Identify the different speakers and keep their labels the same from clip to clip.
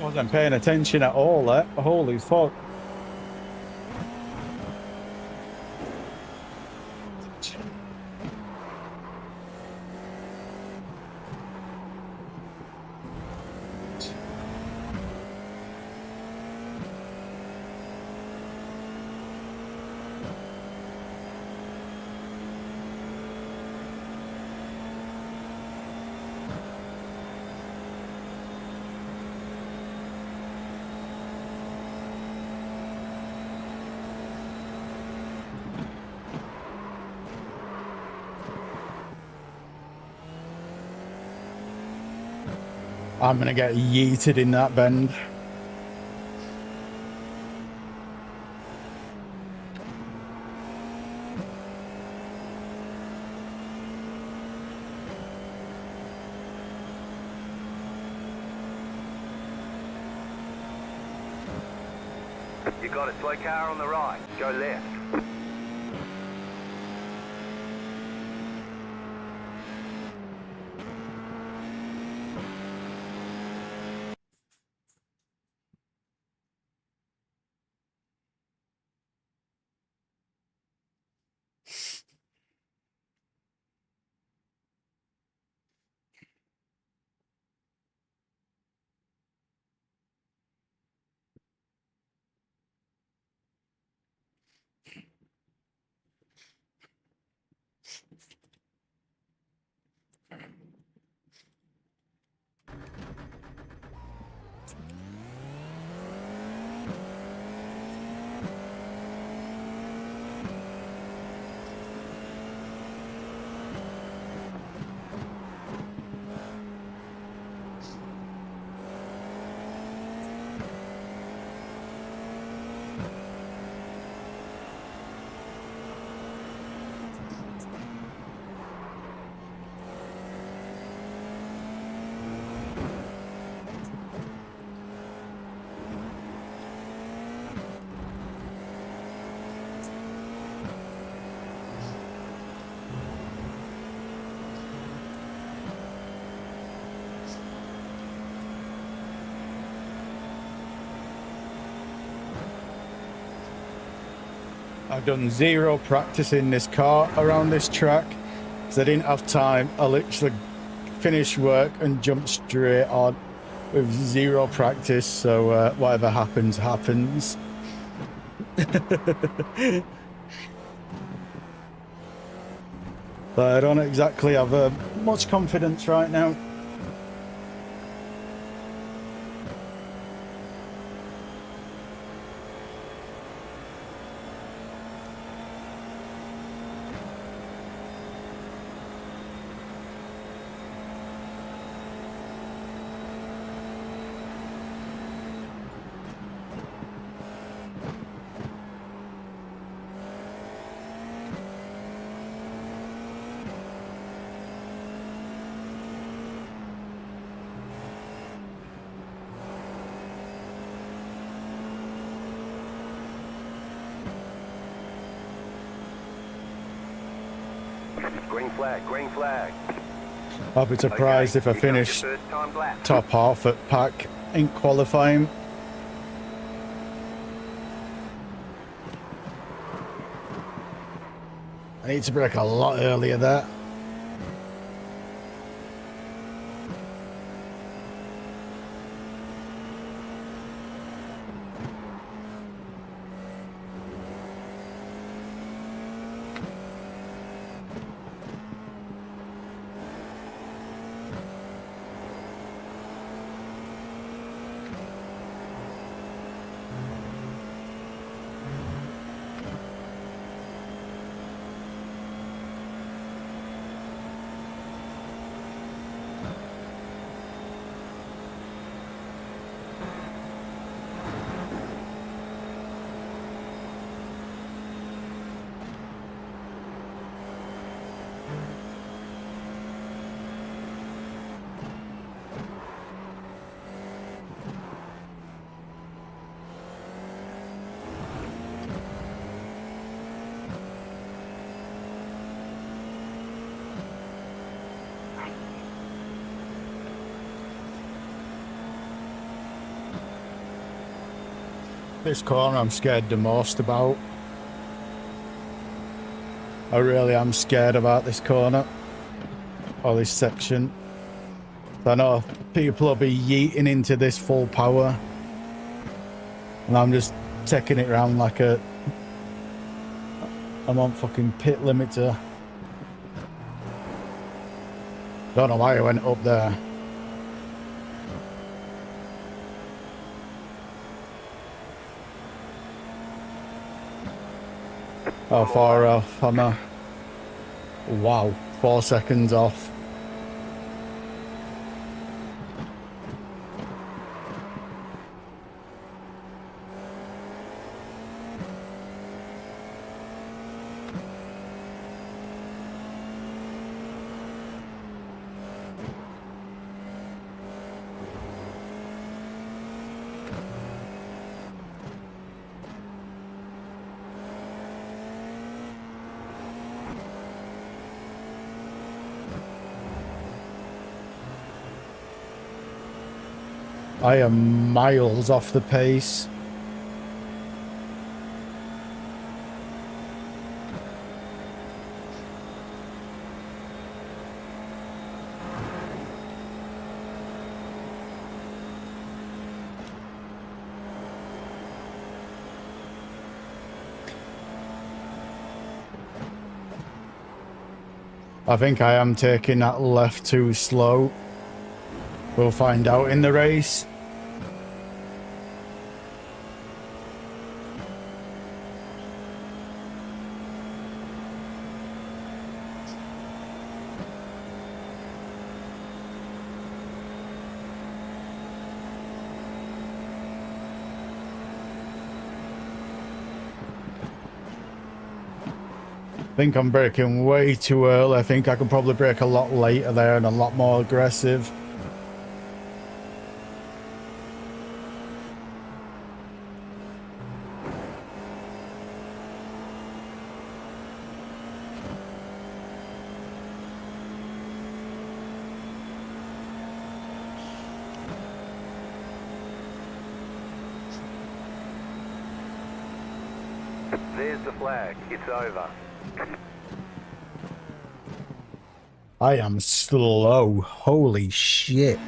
Speaker 1: Wasn't paying attention at all there. Holy fuck. I'm gonna get yeeted in that bend.
Speaker 2: You got a slow car on the right. Go left.
Speaker 1: I've done zero practice in this car around this track because I didn't have time. I literally finished work and jumped straight on with zero practice. So whatever happens, happens. But I don't exactly have much confidence right now.
Speaker 2: Green flag, green flag.
Speaker 1: I'll be surprised if I finish top half at pack in qualifying. I need to break a lot earlier there. This corner I'm scared the most about. I really am scared about this corner. Or this section. I know people will be yeeting into this full power. And I'm just taking it around like I'm on fucking pit limiter. Don't know why I went up there. How far off am I? Wow, 4 seconds off. I am miles off the pace. I think I am taking that left too slow. We'll find out in the race. I think I'm braking way too early. I think I could probably brake a lot later there and a lot more aggressive.
Speaker 2: There's the flag. It's over.
Speaker 1: I am slow. Holy shit.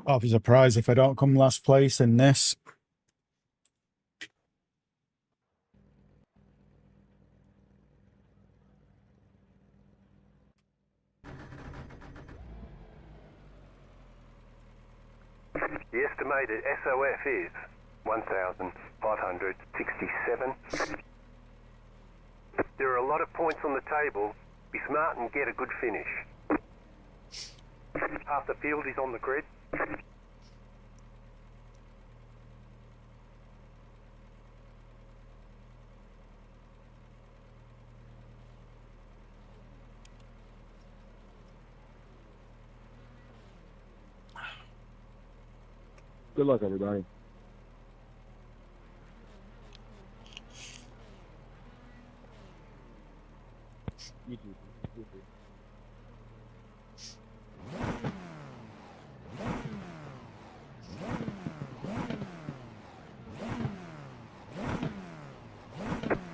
Speaker 1: I'll be surprised if I don't come last place in this.
Speaker 2: The estimated SOF is 1,567. There are a lot of points on the table. Be smart and get a good finish. Half the field is on the grid.
Speaker 3: Good luck, everybody. You too. You too.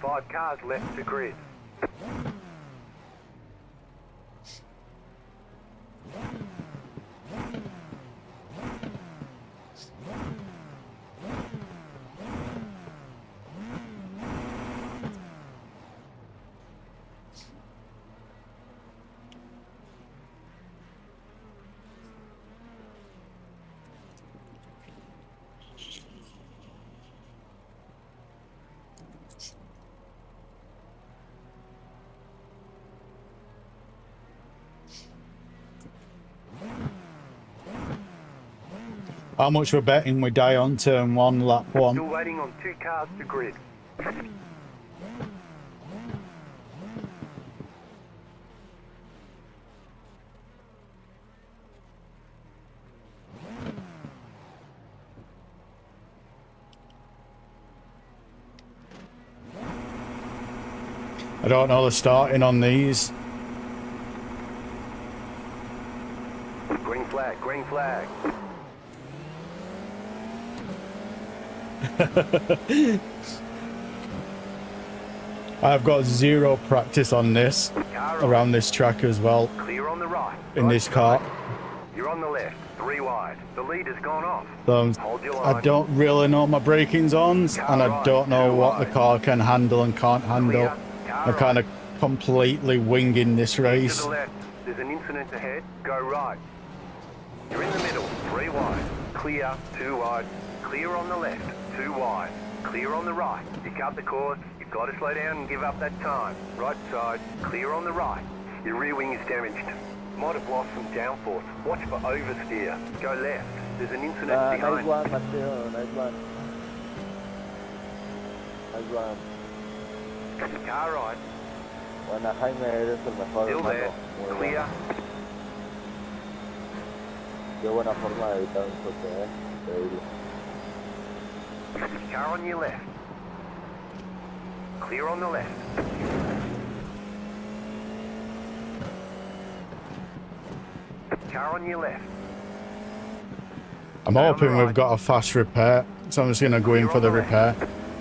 Speaker 2: 5 cars left to grid.
Speaker 1: How much we're betting we die on turn 1, lap 1?
Speaker 2: Still waiting on 2 cars to grid.
Speaker 1: I don't know the starting on these.
Speaker 2: Green flag, green flag.
Speaker 1: I've got 0 practice on this, around this track as well,
Speaker 2: Clear on the right.
Speaker 1: in this car.
Speaker 2: You're on the left, 3 wide. The lead has gone off.
Speaker 1: So
Speaker 2: Hold your line.
Speaker 1: I don't really know my braking zones, and I don't know what the car can handle and can't handle.
Speaker 2: Clear. Car
Speaker 1: I'm kind of
Speaker 2: right.
Speaker 1: completely winging this
Speaker 2: To
Speaker 1: race.
Speaker 2: the left. There's an incident ahead. Go right. You're in the middle, 3 wide. Clear, 2 wide. Clear on the left, 2 wide. Clear on the right. You cut the course. You've got to slow down and give up that time. Right side, clear on the right. Your rear wing is damaged. Might have lost some downforce. Watch for oversteer. Go left. There's an incident
Speaker 3: Nice
Speaker 2: behind.
Speaker 3: one, Mateo. Nice one. Nice one.
Speaker 2: Car right.
Speaker 3: Buena, Jaime, eres el mejor,
Speaker 2: Still
Speaker 3: hermano.
Speaker 2: there.
Speaker 3: Muy
Speaker 2: Clear.
Speaker 3: bueno. Qué buena forma de evitar un choque, Increíble.
Speaker 2: Car on your left. Clear on the left. Car on your left.
Speaker 1: I'm
Speaker 2: Down the
Speaker 1: hoping we've
Speaker 2: right.
Speaker 1: got a fast repair, so I'm just going to go in for the repair.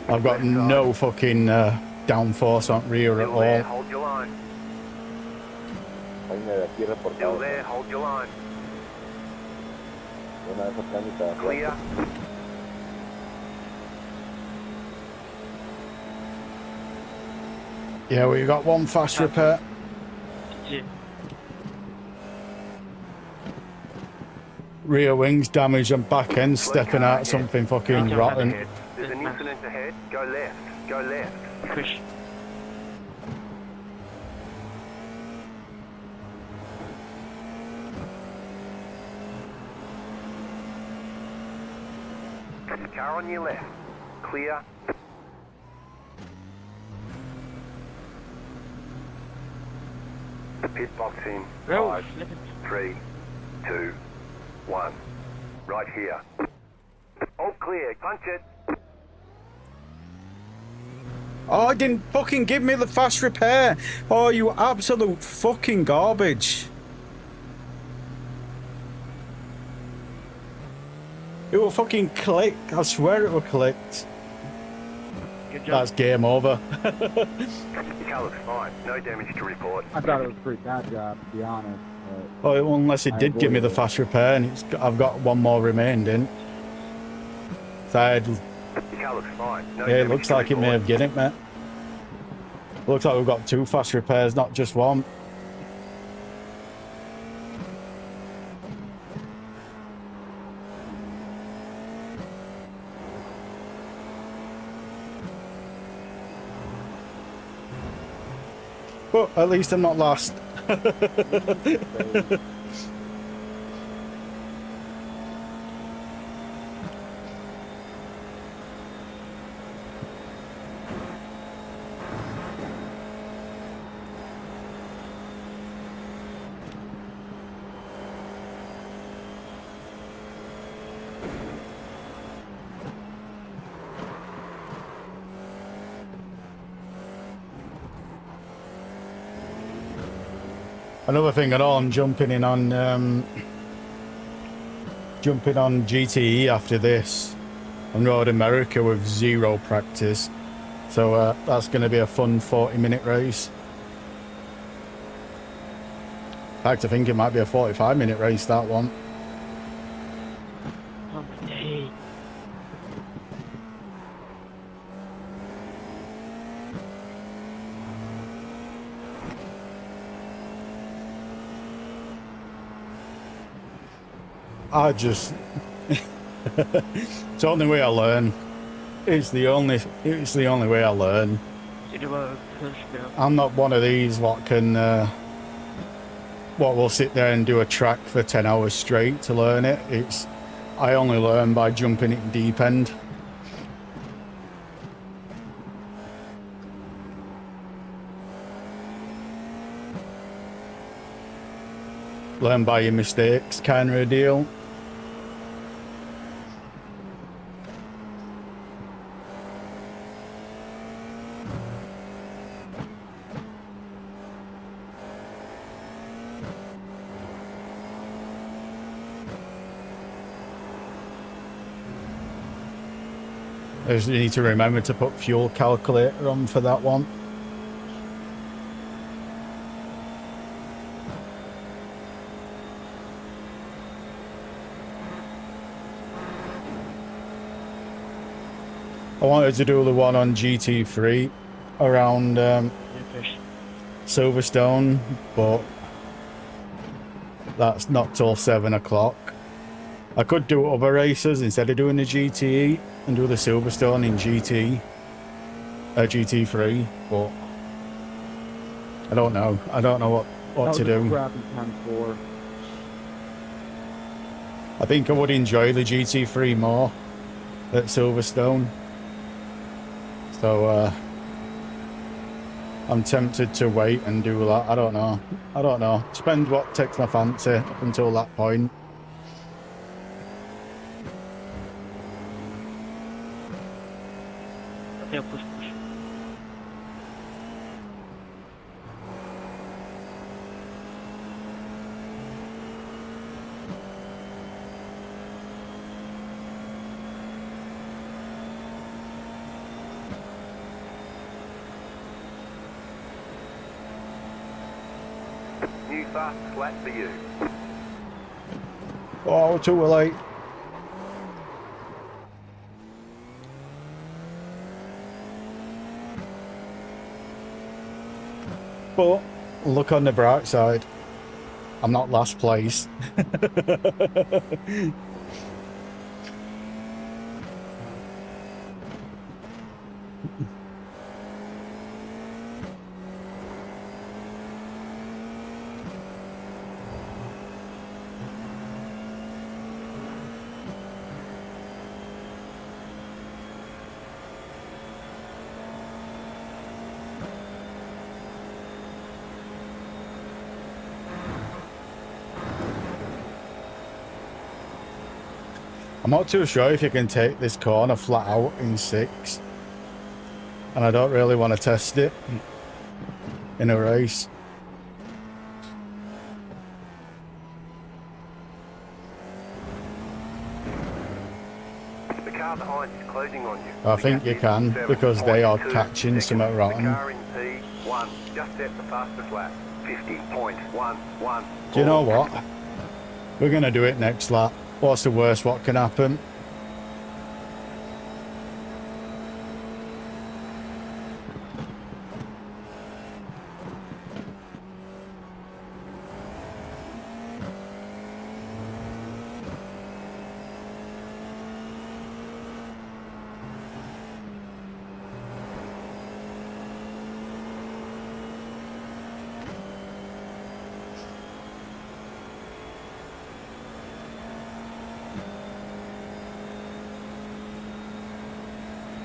Speaker 1: I've got no fucking downforce on rear at
Speaker 2: Still there.
Speaker 1: all.
Speaker 2: Hold your line.
Speaker 3: Jaime, de aquí
Speaker 2: Still
Speaker 3: reportado.
Speaker 2: there. Hold your line.
Speaker 3: Una de esas cámitas.
Speaker 2: Clear.
Speaker 1: Yeah, we got 1 fast repair. Rear wings damaged and back end stepping out something fucking rotten.
Speaker 2: There's an incident ahead. Go left. Go left.
Speaker 4: Push.
Speaker 2: Car on your left. Clear. Pit box in.
Speaker 4: Bro,
Speaker 2: 5, 3, 2, 1. Right here. All clear. Punch it.
Speaker 1: Oh, it didn't fucking give me the fast repair. Oh, you absolute fucking garbage. It will fucking click. I swear it will clicked.
Speaker 4: Good job.
Speaker 1: That's game over.
Speaker 2: Your car looks fine. No damage to report.
Speaker 3: I thought it was a pretty bad job, to be honest.
Speaker 1: Oh, unless it did give me the fast repair, and I've got 1 more remaining. So
Speaker 2: Your car looks fine. No
Speaker 1: yeah, it
Speaker 2: damage
Speaker 1: looks
Speaker 2: to
Speaker 1: like it may
Speaker 2: report.
Speaker 1: have get it, mate. Looks like we've got 2 fast repairs, not just 1. But at least I'm not last. Another thing at all, I'm jumping on GTE after this on Road America with 0 practice. So that's going to be a fun 40-minute race. In fact, I think it might be a 45-minute race, that one.
Speaker 4: Oh, hey.
Speaker 1: I just... it's the only way I learn. It's the only way I learn. I'm not one of these what can... what will sit there and do a track for 10 hours straight to learn it. I only learn by jumping it deep end. Learn by your mistakes kind of a deal. I just need to remember to put fuel calculator on for that one. I wanted to do the one on GT3 around Silverstone, but that's not till 7 o'clock. I could do other races instead of doing the GTE and do the Silverstone in GT3, but I don't know. I don't know what to do. I think I would enjoy the GT3 more at Silverstone. So I'm tempted to wait and do that. I don't know. Depends what takes my fancy up until that point.
Speaker 4: Yeah, push, push.
Speaker 2: New fast flat for you.
Speaker 1: Oh, too late. But look on the bright side. I'm not last place. I'm not too sure if you can take this corner flat out in 6. And I don't really want to test it in a race.
Speaker 2: The car behind is closing on you.
Speaker 1: I think you can, because they are catching something rotten.
Speaker 2: The car in P1 just set the fastest lap. 50.11.
Speaker 1: Do you know what? We're going to do it next lap. What's the worst what can happen?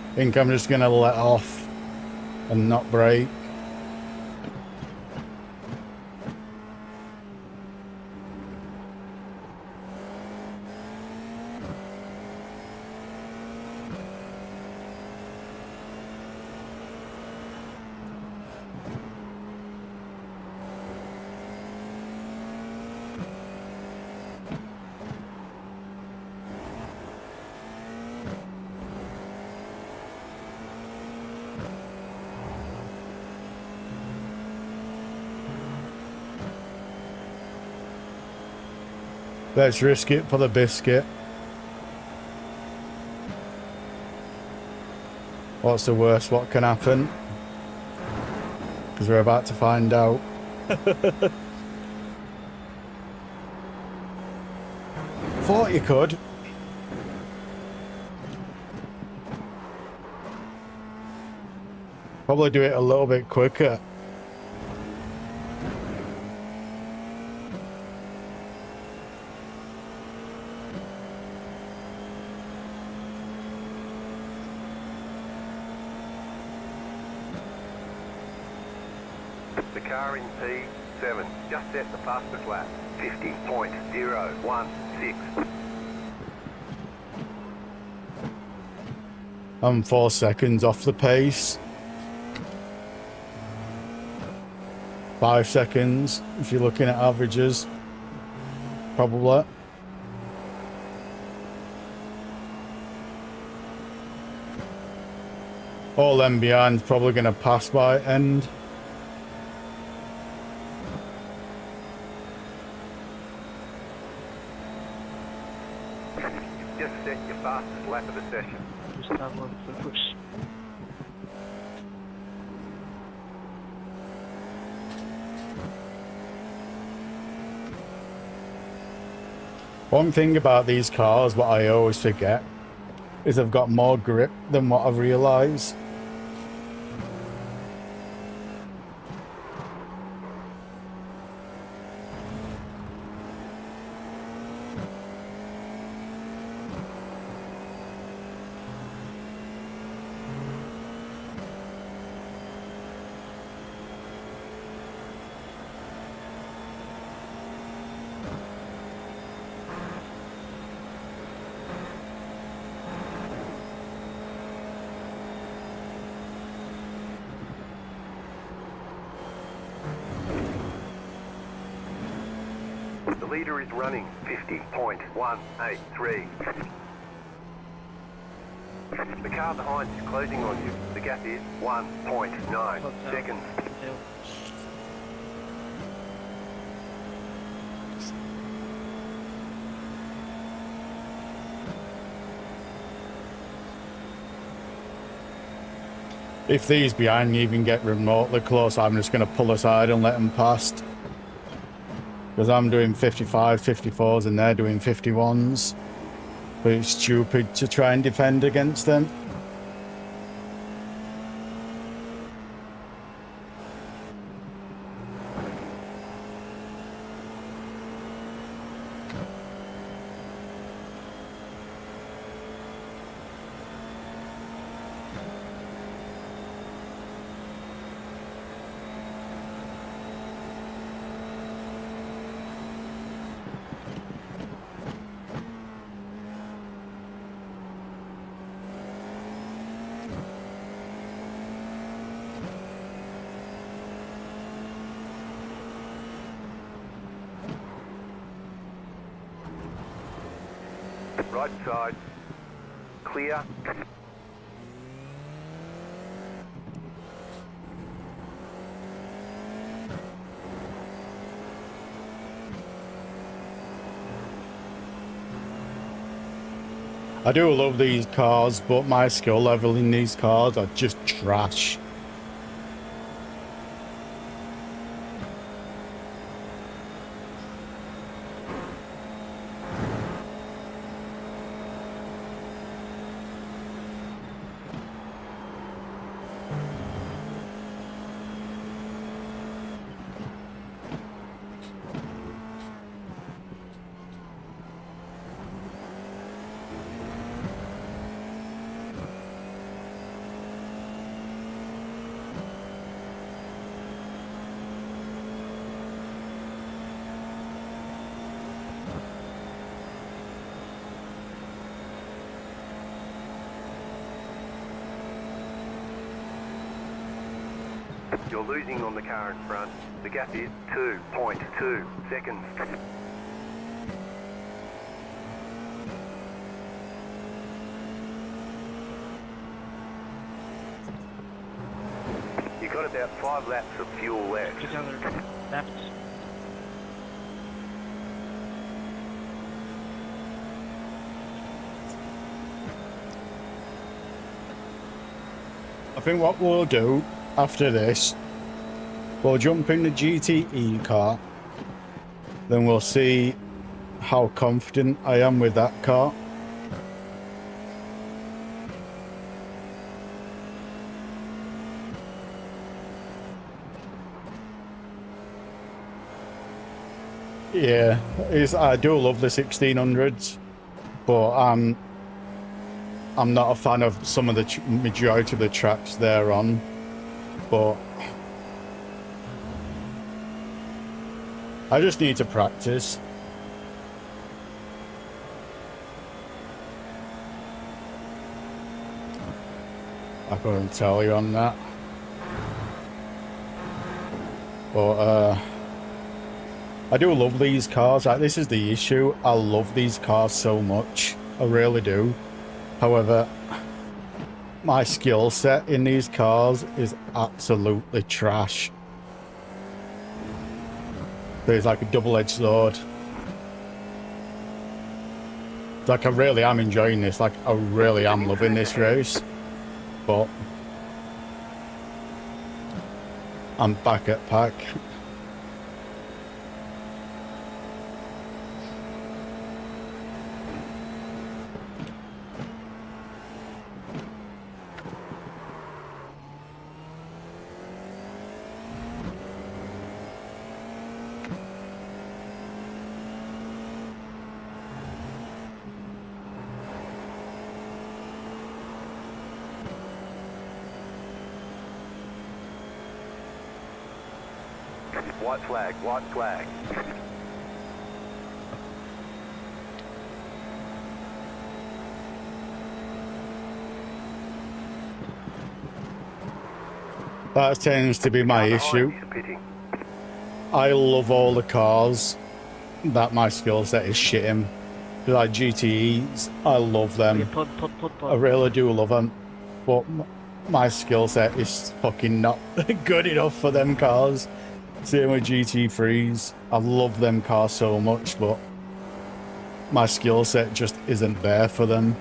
Speaker 1: I think I'm just going to let off and not brake. Let's risk it for the biscuit. What's the worst what can happen? Because we're about to find out. Thought you could. Probably do it a little bit quicker.
Speaker 2: The car in P7 just set the fastest lap. 50.016.
Speaker 1: I'm 4 seconds off the pace. 5 seconds if you're looking at averages. Probably. All them behind's probably going to pass by end.
Speaker 2: You've just set your fastest lap of the session.
Speaker 4: Just have one for push.
Speaker 1: One thing about these cars, what I always forget, is they've got more grip than what I've realised.
Speaker 2: The leader is running 50.183. The car behind is closing on you. The gap is 1.9 seconds.
Speaker 1: If these behind me even get remotely close, I'm just going to pull aside and let them past. Because I'm doing 55, 54s and they're doing 51s. But it's stupid to try and defend against them.
Speaker 2: Right side. Clear.
Speaker 1: I do love these cars, but my skill level in these cars are just trash.
Speaker 2: You're losing on the car in front. The gap is 2.2 seconds. You've got about 5 laps of fuel left.
Speaker 4: Together, left.
Speaker 1: I think what we'll do after this, we'll jump in the GTE car. Then we'll see how confident I am with that car. Yeah, I do love the 1600s, but I'm not a fan of some of the majority of the tracks they're on. But I just need to practice. I couldn't tell you on that. But I do love these cars. Like, this is the issue. I love these cars so much. I really do. However, my skill set in these cars is absolutely trash. There's like a double-edged sword. Like, I really am enjoying this. Like, I really am loving this race. But I'm back at pack.
Speaker 2: White flag, white flag.
Speaker 1: That tends to be my issue. I love all the cars that my skill set is shitting. Like GTEs, I love them. I really do love them. But my skill set is fucking not good enough for them cars. Same with GT3s. I love them cars so much, but my skill set just isn't there for them.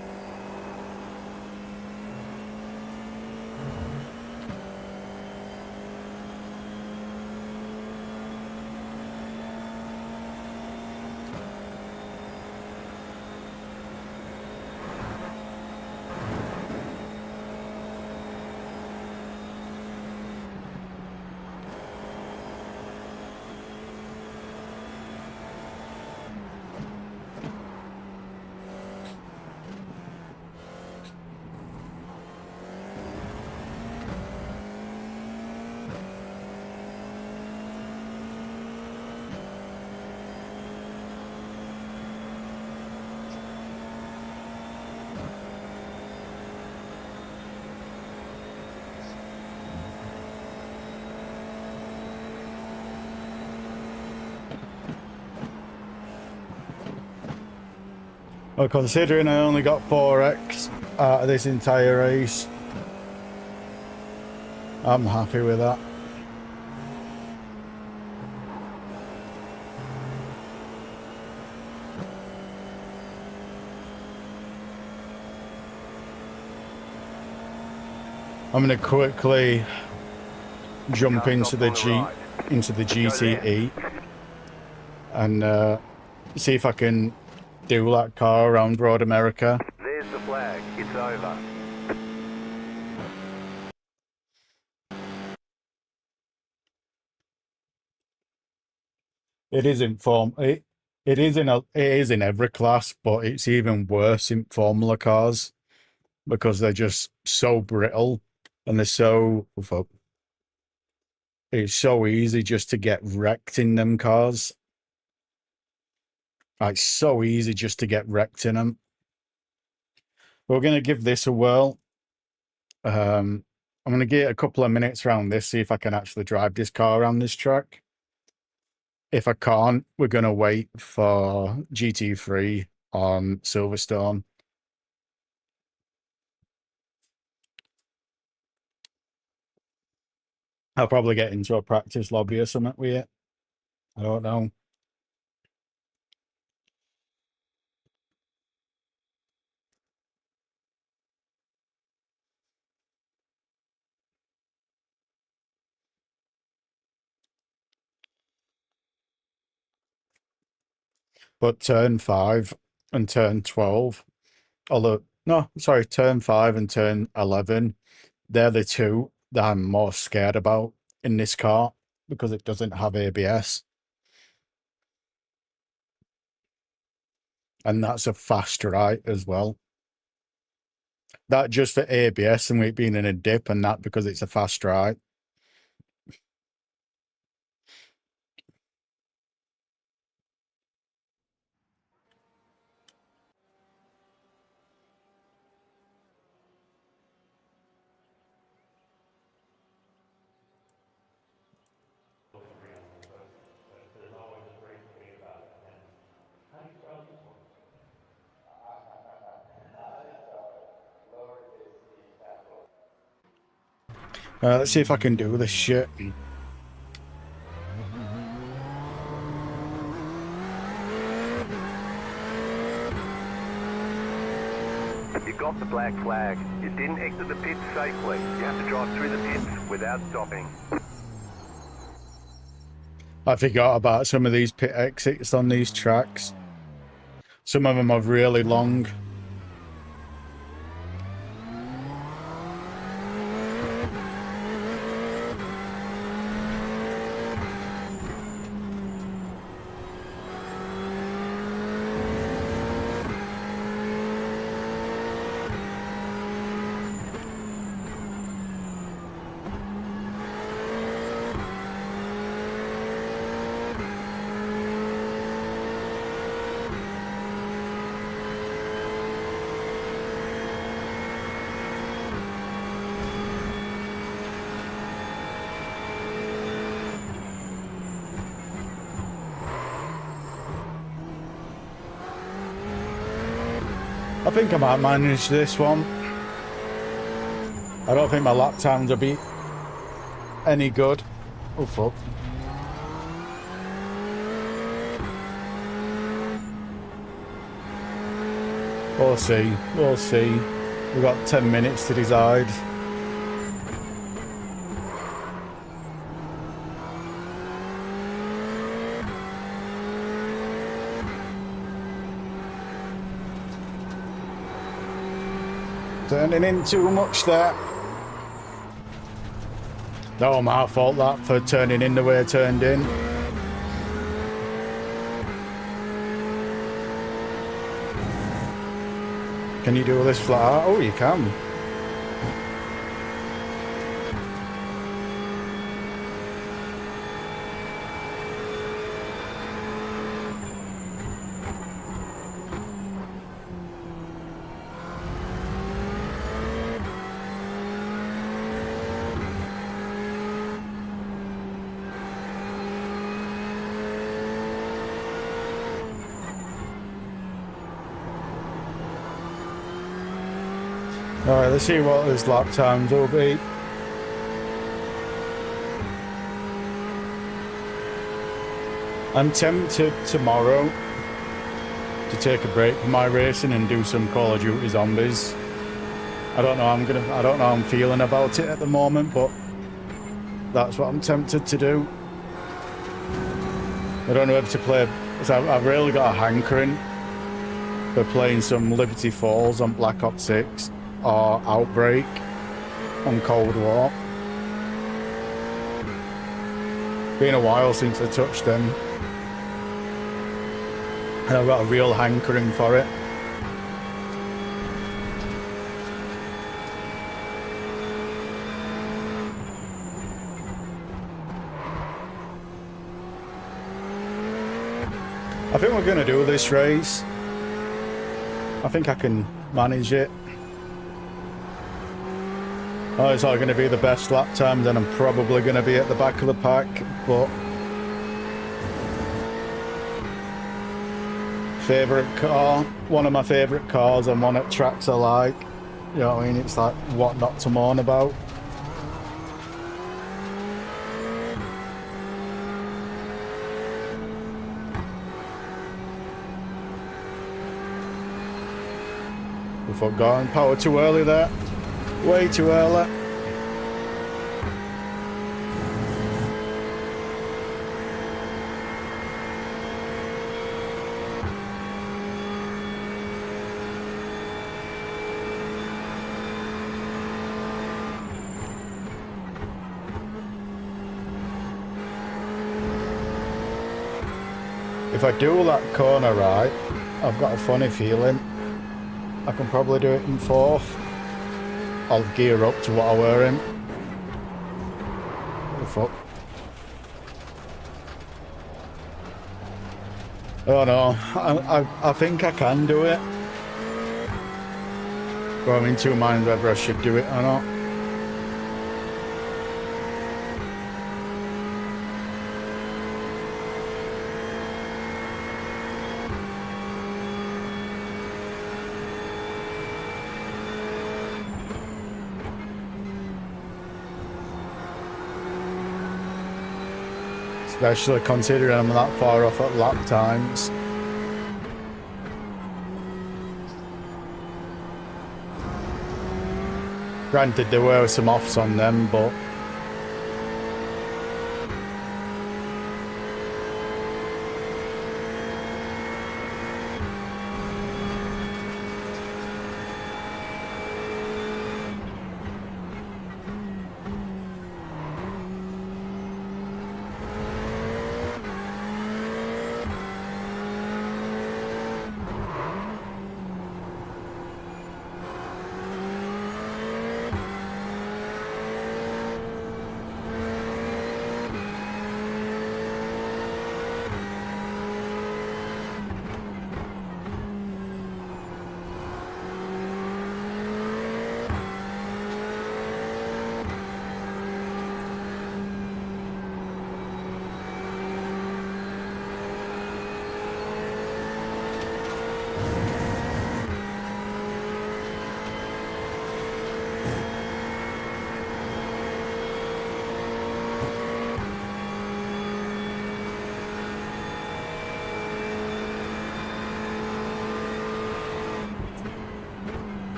Speaker 1: Well, considering I only got 4x out of this entire race, I'm happy with that. I'm going to quickly jump into the GTE and see if I can do that car around Road America.
Speaker 2: There's the flag. It's over.
Speaker 1: It is in form. It is in every class, but it's even worse in Formula cars because they're just so brittle and they're so. It's so easy just to get wrecked in them cars. Like, so easy just to get wrecked in them. We're going to give this a whirl. I'm going to get a couple of minutes around this, see if I can actually drive this car around this track. If I can't, we're going to wait for GT3 on Silverstone. I'll probably get into a practice lobby or something with it. I don't know. But turn 5 and turn 12, although, no, sorry, turn 5 and turn 11, they're the two that I'm more scared about in this car because it doesn't have ABS. And that's a fast right as well. That just for ABS and it being in a dip, and that because it's a fast right. Let's see if I can do this shit.
Speaker 2: You got the black flag. You didn't exit the pits safely. You have to drive through the pits without stopping.
Speaker 1: I forgot about some of these pit exits on these tracks. Some of them are really long. I think I might manage this one. I don't think my lap times will be any good. Oh fuck. We'll see. We'll see. We've got 10 minutes to decide. Turning in too much there. No, my fault that for turning in the way I turned in. Can you do this flat out? Oh, you can. Alright, let's see what his lap times will be. I'm tempted tomorrow to take a break from my racing and do some Call of Duty Zombies. I don't know how I'm feeling about it at the moment, but that's what I'm tempted to do. I don't know if to play, I've really got a hankering for playing some Liberty Falls on Black Ops 6 or Outbreak on Cold War. Been a while since I touched them, and I've got a real hankering for it. I think we're going to do this race. I think I can manage it. Oh, it's not going to be the best lap times, and I'm probably going to be at the back of the pack, but favourite car, one of my favourite cars, and one at tracks I like. You know what I mean? It's like what not to mourn about. We forgot power too early there. Way too early. if I do that corner right, I've got a funny feeling I can probably do it in fourth. I'll gear up to what I were in. What the fuck? Oh no, I think I can do it. But I'm in two minds whether I should do it or not. Especially considering I'm that far off at lap times. Granted, there were some offs on them, but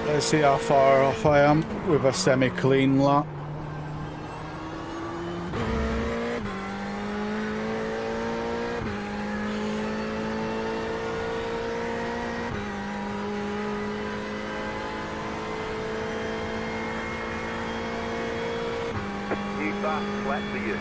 Speaker 1: let's see how far off I am with a semi-clean lap.
Speaker 2: New bar, flat for you.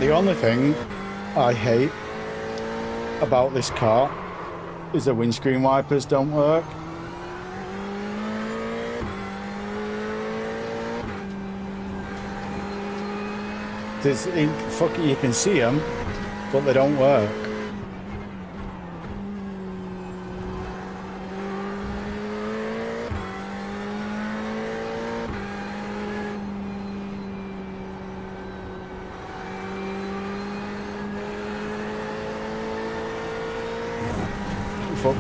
Speaker 1: The only thing I hate about this car is the windscreen wipers don't work. You can see them, but they don't work. Fuck.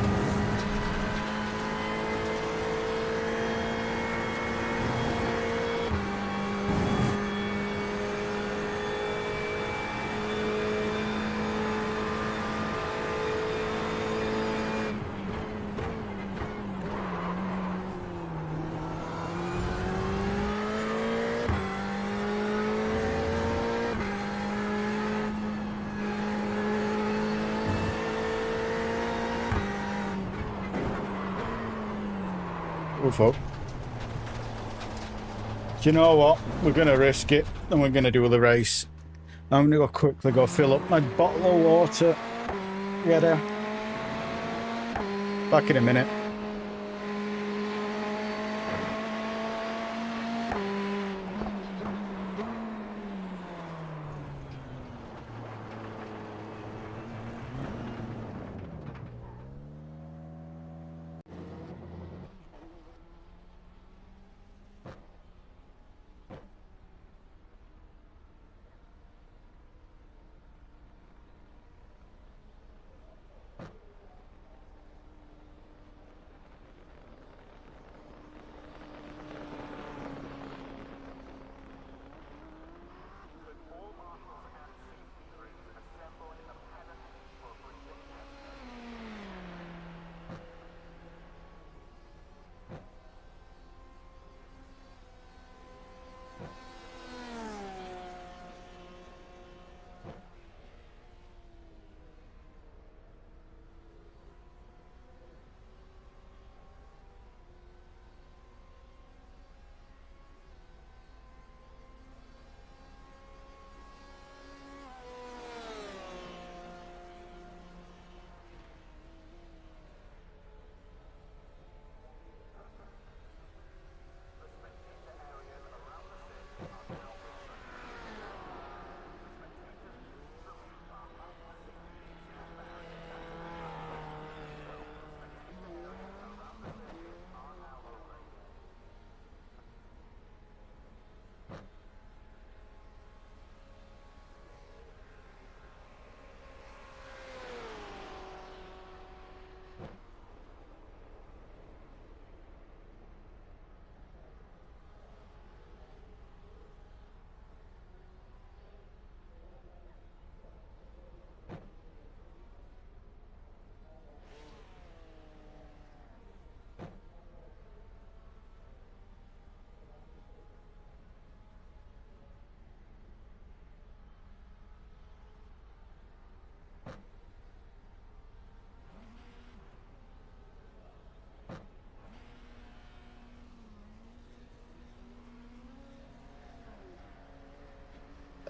Speaker 1: Oh fuck. Do you know what? We're gonna risk it and we're gonna do the race. I'm gonna go quickly fill up my bottle of water. Yeah, there. Back in a minute.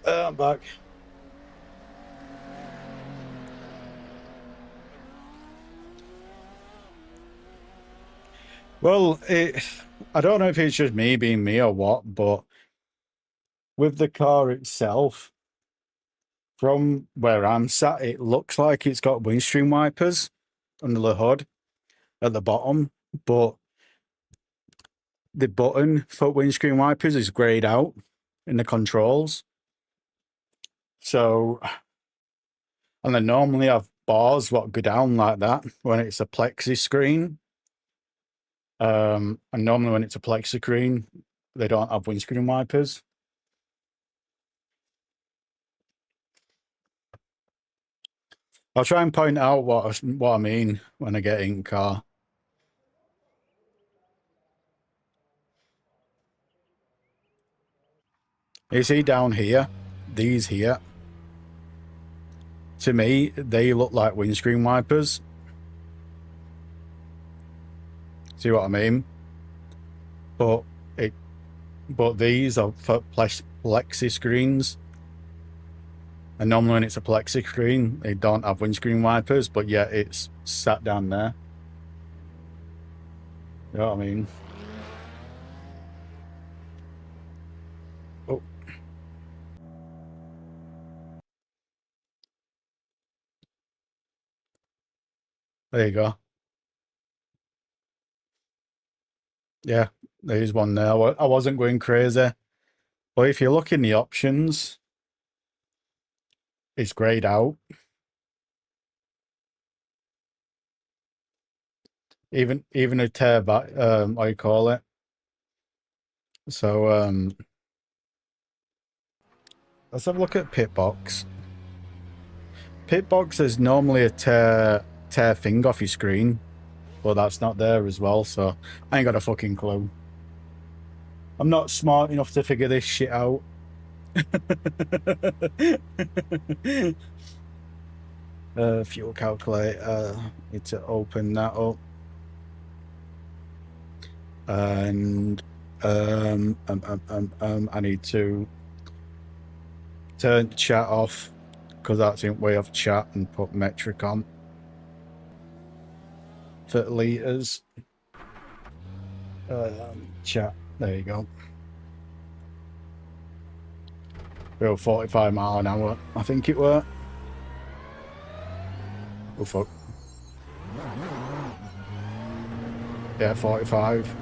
Speaker 1: I'm back. Well, I don't know if it's just me being me or what, but with the car itself, from where I'm sat, it looks like it's got windscreen wipers under the hood at the bottom, but the button for windscreen wipers is grayed out in the controls. So, and they normally have bars what go down like that when it's a plexi screen. And normally when it's a plexi screen, they don't have windscreen wipers. I'll try and point out what I mean when I get in car. You see down here, these here, to me, they look like windscreen wipers. See what I mean? But these are for plexi screens. And normally when it's a plexi screen, they don't have windscreen wipers, but yet it's sat down there. You know what I mean? Oh. There you go. Yeah, there's one there. I wasn't going crazy. But if you look in the options, it's grayed out. Even a tear back, what you call it. So let's have a look at Pitbox. Pitbox is normally a tear thing off your screen, but that's not there as well, so I ain't got a fucking clue. I'm not smart enough to figure this shit out. Fuel calculator, need to open that up. And I need to turn chat off because that's in way of chat and put metric on for liters. Chat, there you go. We're 45 mile an hour, I think it were. Oh fuck. Yeah, 45.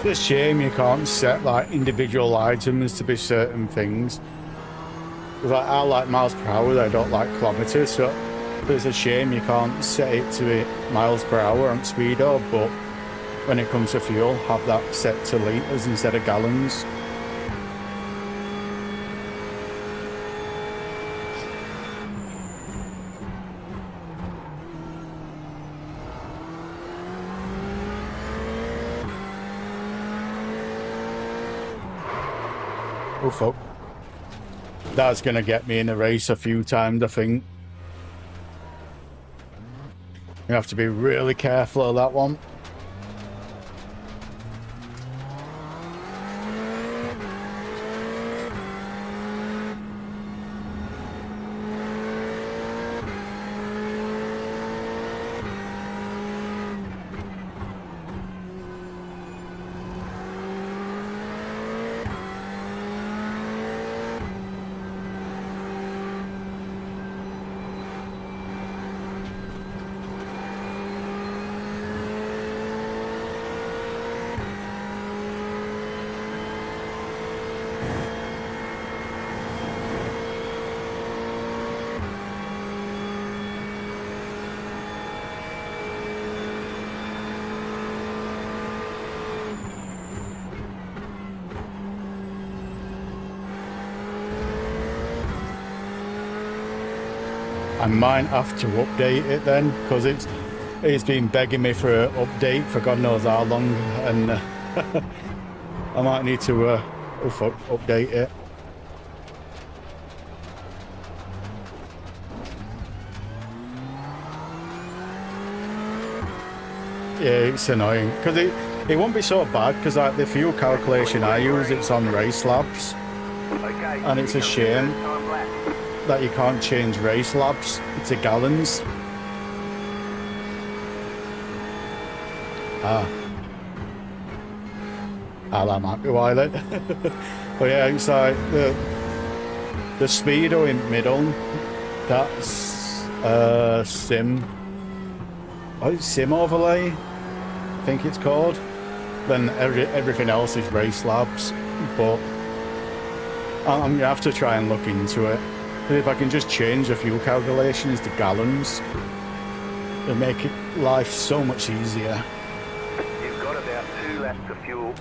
Speaker 1: It's a shame you can't set like individual items to be certain things. Because I like miles per hour, I don't like kilometers, so it's a shame you can't set it to be miles per hour on speedo, but when it comes to fuel, have that set to liters instead of gallons. Oh fuck. That's gonna get me in a race a few times, I think. You have to be really careful of that one. I might have to update it then, because it's been begging me for an update for God knows how long, and I might need to update it. Yeah, it's annoying because it won't be so bad because like the fuel calculation I use, it's on race laps,
Speaker 2: Okay.
Speaker 1: and it's a shame
Speaker 2: Time lap.
Speaker 1: that you can't change race laps to gallons. That might be why then. But yeah, it's like the speedo in middle. That's sim. Oh, it's sim overlay, I think it's called. Then everything else is race laps. But I'm gonna have to try and look into it. And if I can just change the fuel calculations to gallons, it'll make life so much easier.
Speaker 2: You've got about 2 laps of fuel.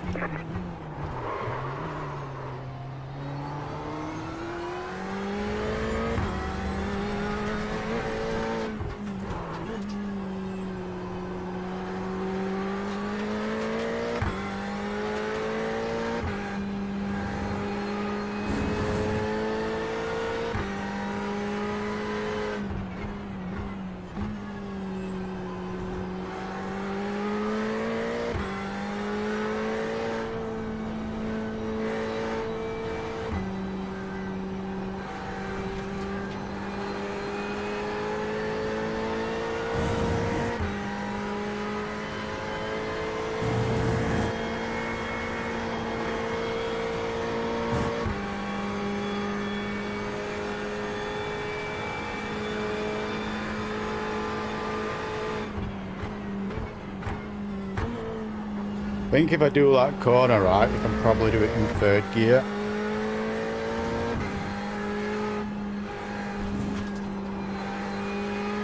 Speaker 1: I think if I do that corner right, I can probably do it in 3rd gear.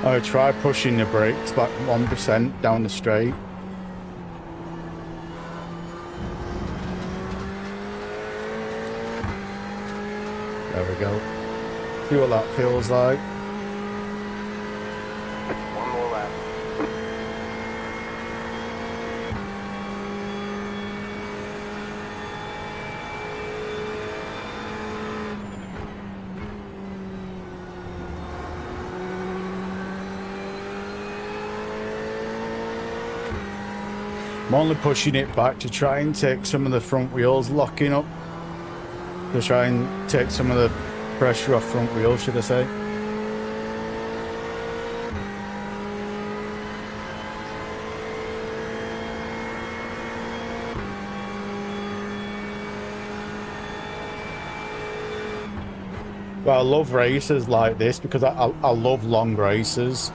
Speaker 1: I'll try pushing the brakes back 1% down the straight. There we go. See what that feels like.
Speaker 2: One more lap.
Speaker 1: I'm only pushing it back to try and take some of the front wheels locking up. To try and take some of the pressure off front wheels, should I say. But I love races like this because I love long races.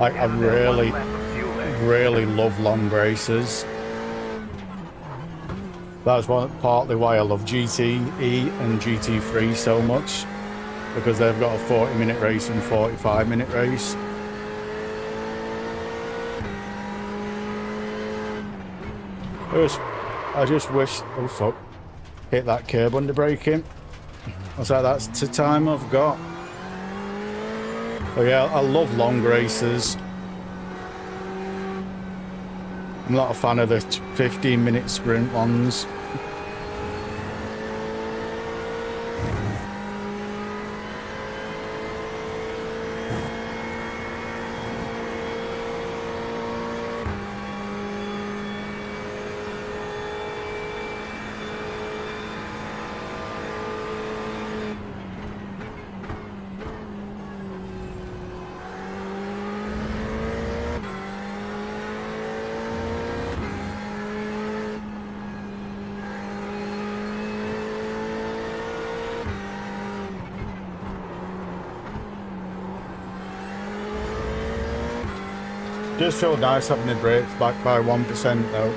Speaker 1: I really, really love long races. That's partly why I love GTE and GT3 so much, because they've got a 40-minute race and 45-minute race. I just wish, oh fuck, hit that curb under braking. I was like, that's the time I've got. But yeah, I love long races. I'm not a fan of the 15-minute sprint ones. Just feel nice having the brakes back by 1% though.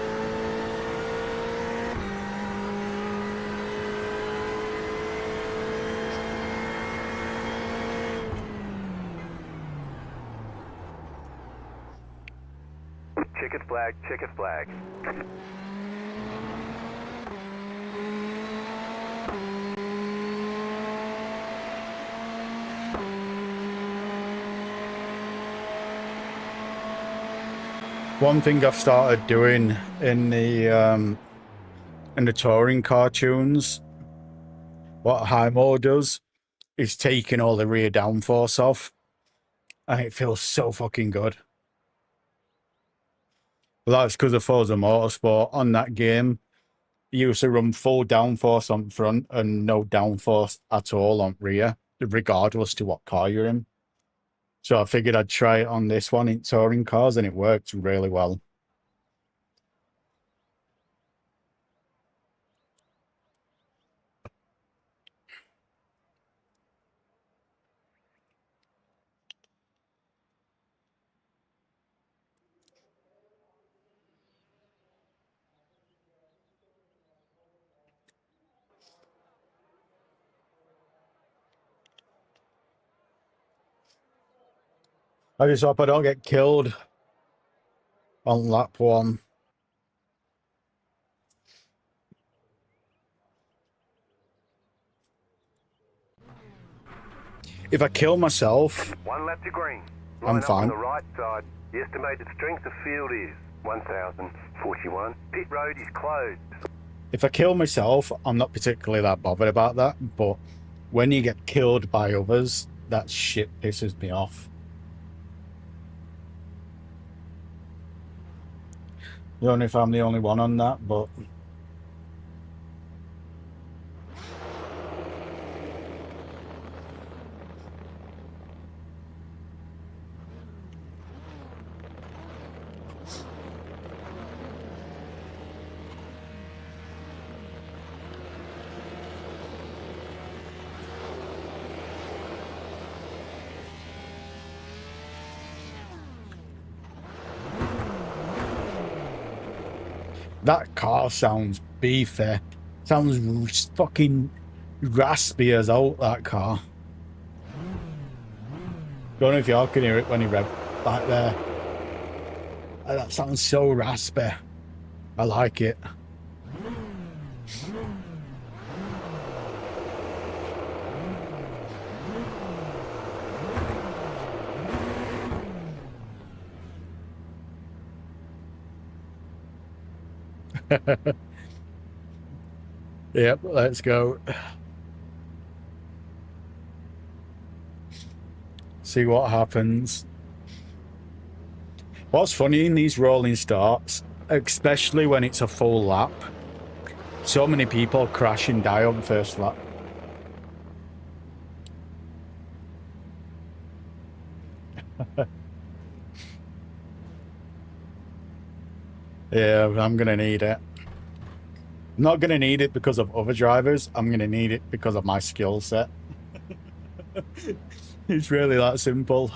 Speaker 2: Checkered flag, checkered flag.
Speaker 1: One thing I've started doing in the touring cartoons, what Highmore does, is taking all the rear downforce off, and it feels so fucking good. Well, that's because of Forza Motorsport. On that game, you used to run full downforce on front and no downforce at all on rear, regardless to what car you're in. So I figured I'd try it on this one in touring cars, and it worked really well. I just hope I don't get killed on lap one. If I kill myself,
Speaker 2: One lap to green.
Speaker 1: I'm
Speaker 2: Line up on
Speaker 1: fine.
Speaker 2: the right side. The estimated strength of field is 1,041. Pit road is closed.
Speaker 1: If I kill myself, I'm not particularly that bothered about that, but when you get killed by others, that shit pisses me off. I don't know if I'm the only one on that, but that car sounds beefy. Sounds fucking raspy as out, that car. Don't know if y'all can hear it when he rev back there. That sounds so raspy. I like it. Yep, let's go. See what happens. What's funny in these rolling starts, especially when it's a full lap, so many people crash and die on first lap. Yeah, I'm gonna need it. I'm not gonna need it because of other drivers. I'm gonna need it because of my skill set. It's really that simple.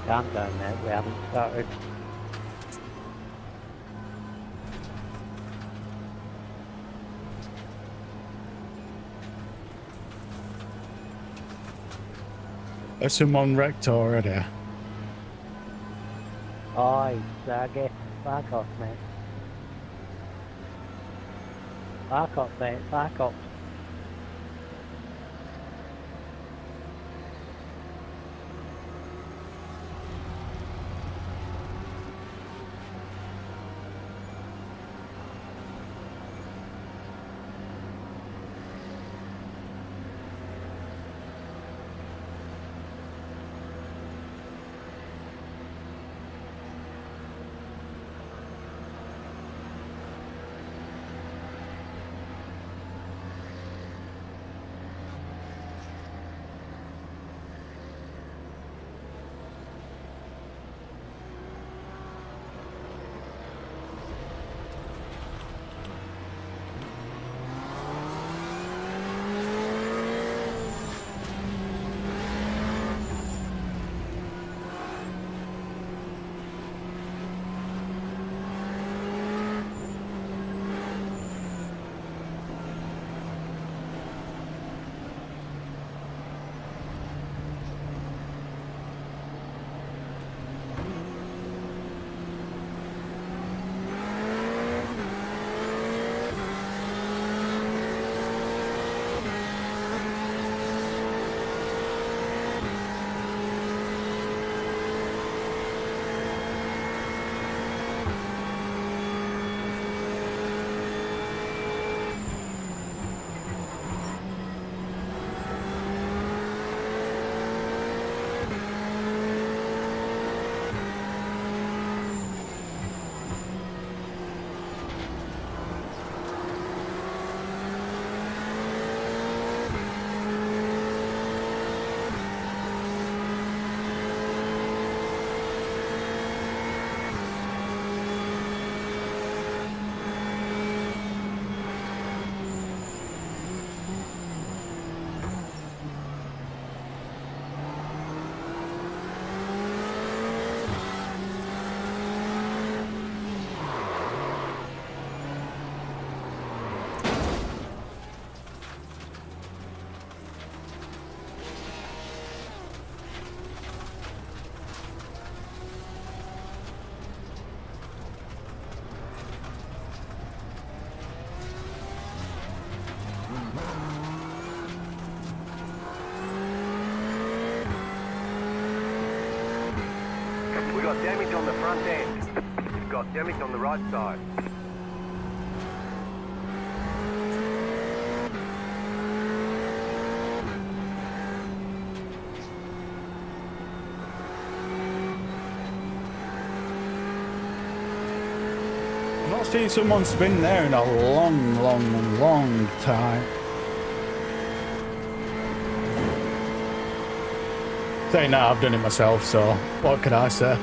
Speaker 5: Calm down, mate. We haven't started.
Speaker 1: Has someone wrecked already?
Speaker 5: Oi, Raggy. Back off, mate. Back off, mate. Back off.
Speaker 2: We got damage on the front end. We've got damage on the right side.
Speaker 1: I've not seen someone spin there in a long time. Saying that, I've done it myself, so what could I say?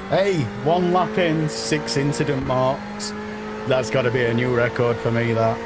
Speaker 1: Hey, 1 lap in, 6 incident marks. That's got to be a new record for me, that.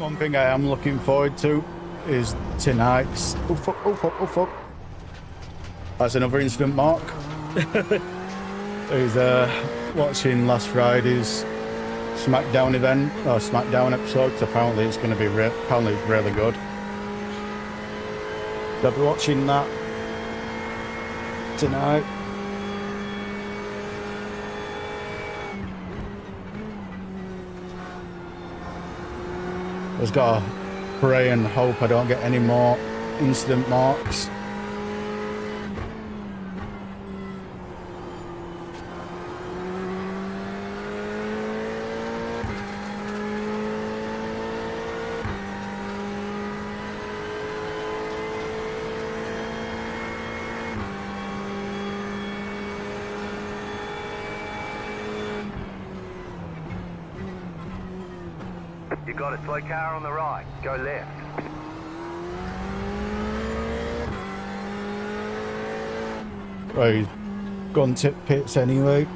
Speaker 1: One thing I am looking forward to is tonight's. Oh fuck! Oh fuck! Oh fuck! That's another incident mark. Who's watching last Friday's SmackDown event or SmackDown episode? 'Cause apparently it's going to be apparently it's really good. I'll be watching that tonight. I just gotta pray and hope I don't get any more incident marks.
Speaker 2: You got a slow car on the right. Go left.
Speaker 1: Right, he's gone to pits anyway.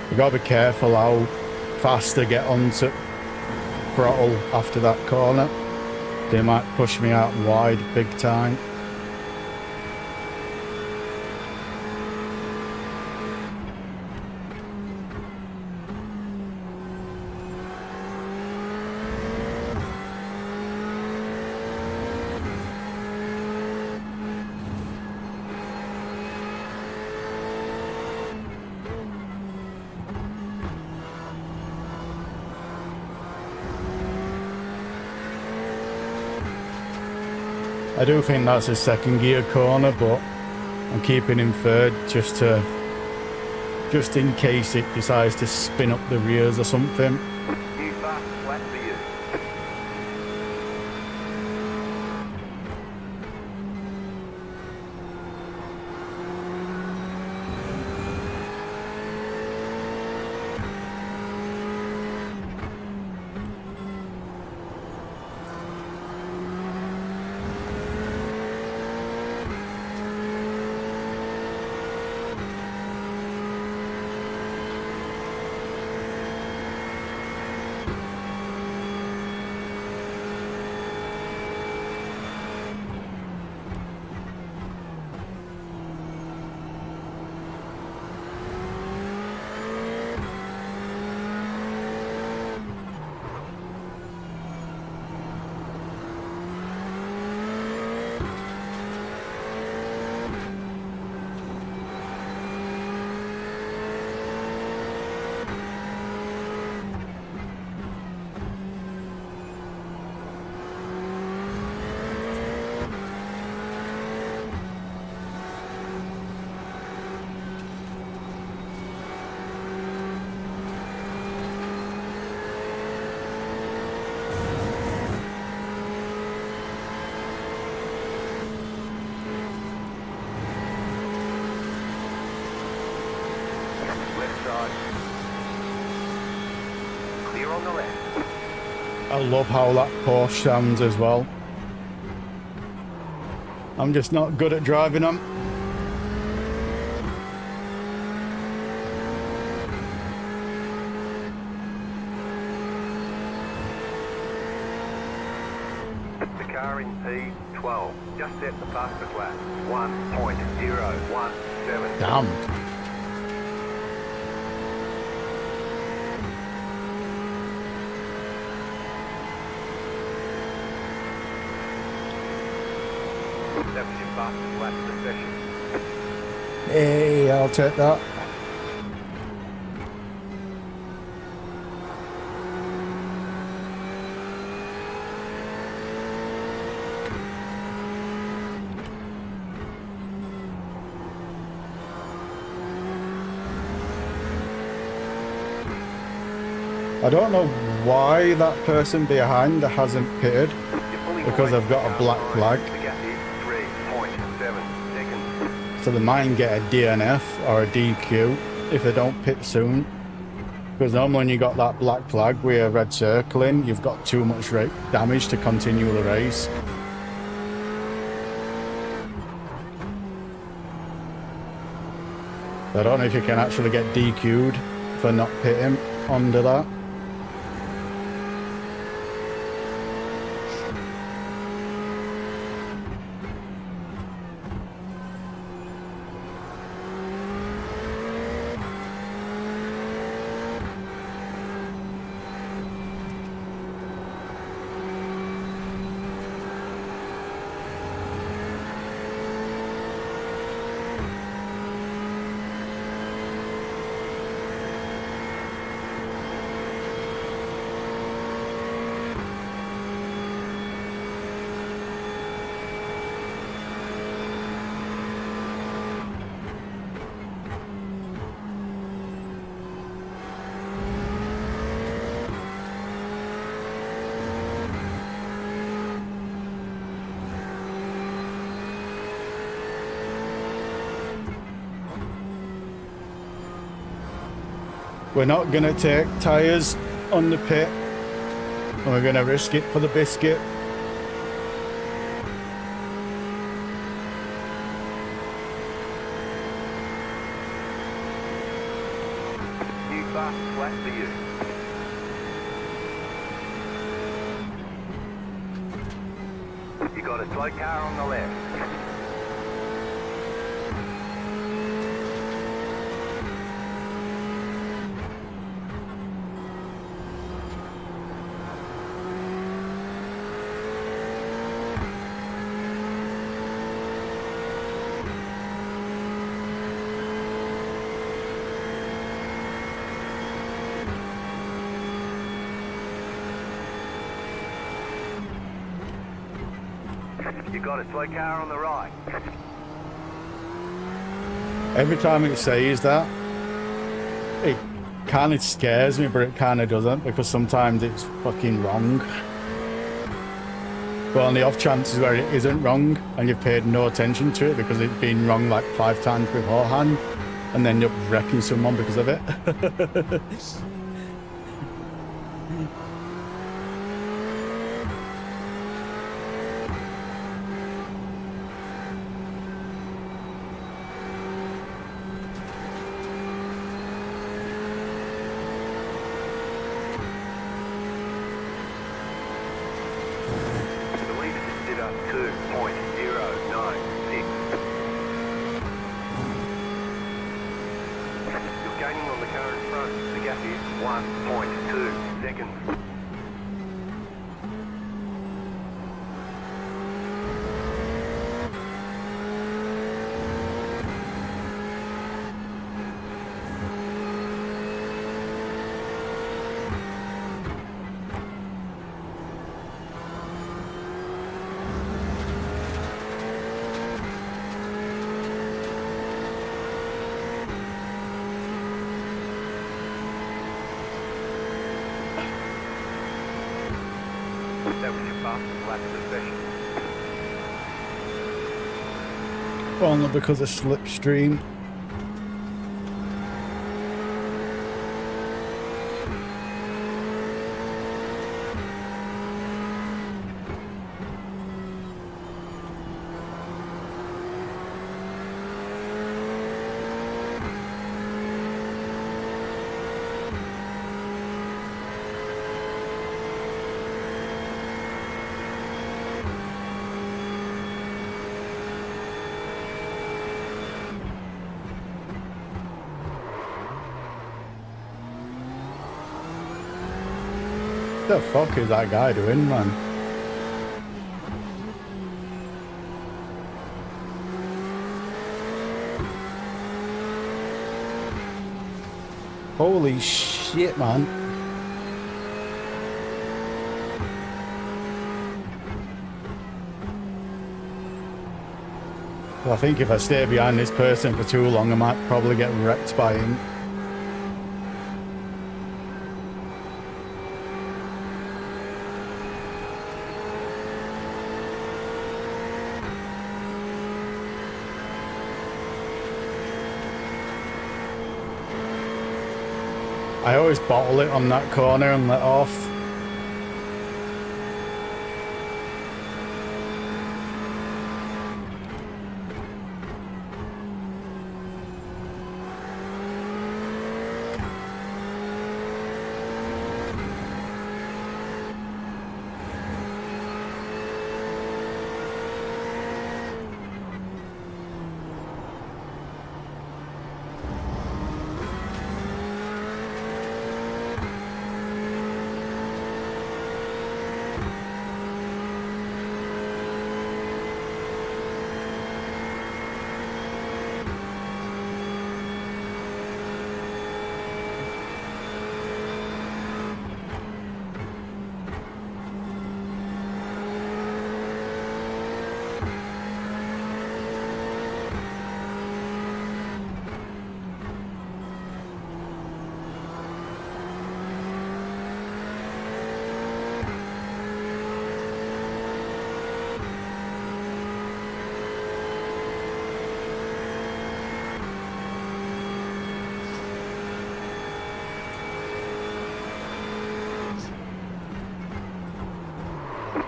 Speaker 1: You gotta be careful how fast I get onto throttle after that corner. They might push me out wide big time. I do think that's a second gear corner, but I'm keeping him third just in case it decides to spin up the rears or something.
Speaker 2: New fast flat for you. Left side. Clear on the left.
Speaker 1: I love how that Porsche sounds as well. I'm just not good at driving them.
Speaker 2: The car in P12. Just set the fastest lap. 1.017.
Speaker 1: Damn.
Speaker 2: That was your fastest lap of the session.
Speaker 1: Hey, I'll take that. I don't know why that person behind hasn't pitted,
Speaker 2: You're fully
Speaker 1: because
Speaker 2: wide.
Speaker 1: I've got a black
Speaker 2: Car
Speaker 1: flag.
Speaker 2: behind. The gap is 3.7 seconds.
Speaker 1: So they might get a DNF or a DQ if they don't pit soon. Because normally when you got that black flag with a red circle in, you've got too much damage to continue the race. I don't know if you can actually get DQ'd for not pitting under that. We're not going to take tyres on the pit, and we're going to risk it for the biscuit.
Speaker 2: New fast flat for you. You got a slow car on the left. You got a slow car on the right.
Speaker 1: Every time it says that, it kind of scares me, but it kind of doesn't, because sometimes it's fucking wrong. But on the off chances where it isn't wrong, and you've paid no attention to it because it's been wrong like 5 times beforehand, and then you're wrecking someone because of it.
Speaker 2: The leader just did up 2.096. You're gaining on the car in front. The gap is 1.2 seconds. That was your fastest lap of the session.
Speaker 1: Only because of slipstream. What the fuck is that guy doing, man? Holy shit, man. Well, I think if I stay behind this person for too long, I might probably get wrecked by him. I always bottle it on that corner and let off.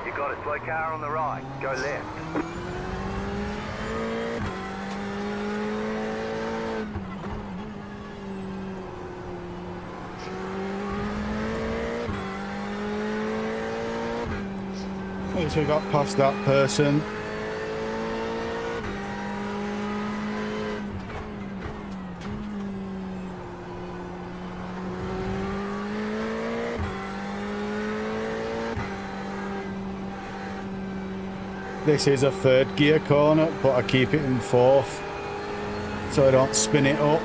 Speaker 2: You got a slow car on the right. Go left.
Speaker 1: So we got past that person. This is a third gear corner, but I keep it in fourth so I don't spin it up.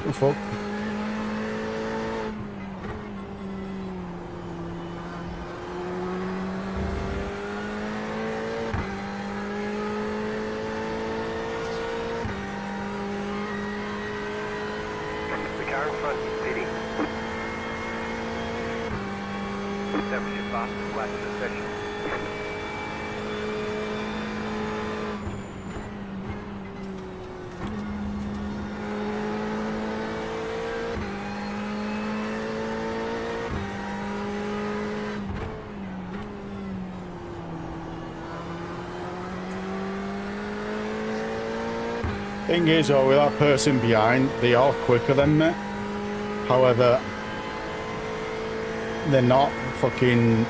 Speaker 1: Oh, fuck.
Speaker 2: The car in front is pitting. Establish your fastest lap of the session.
Speaker 1: Thing is, though, with that person behind, they are quicker than me. However, they're not fucking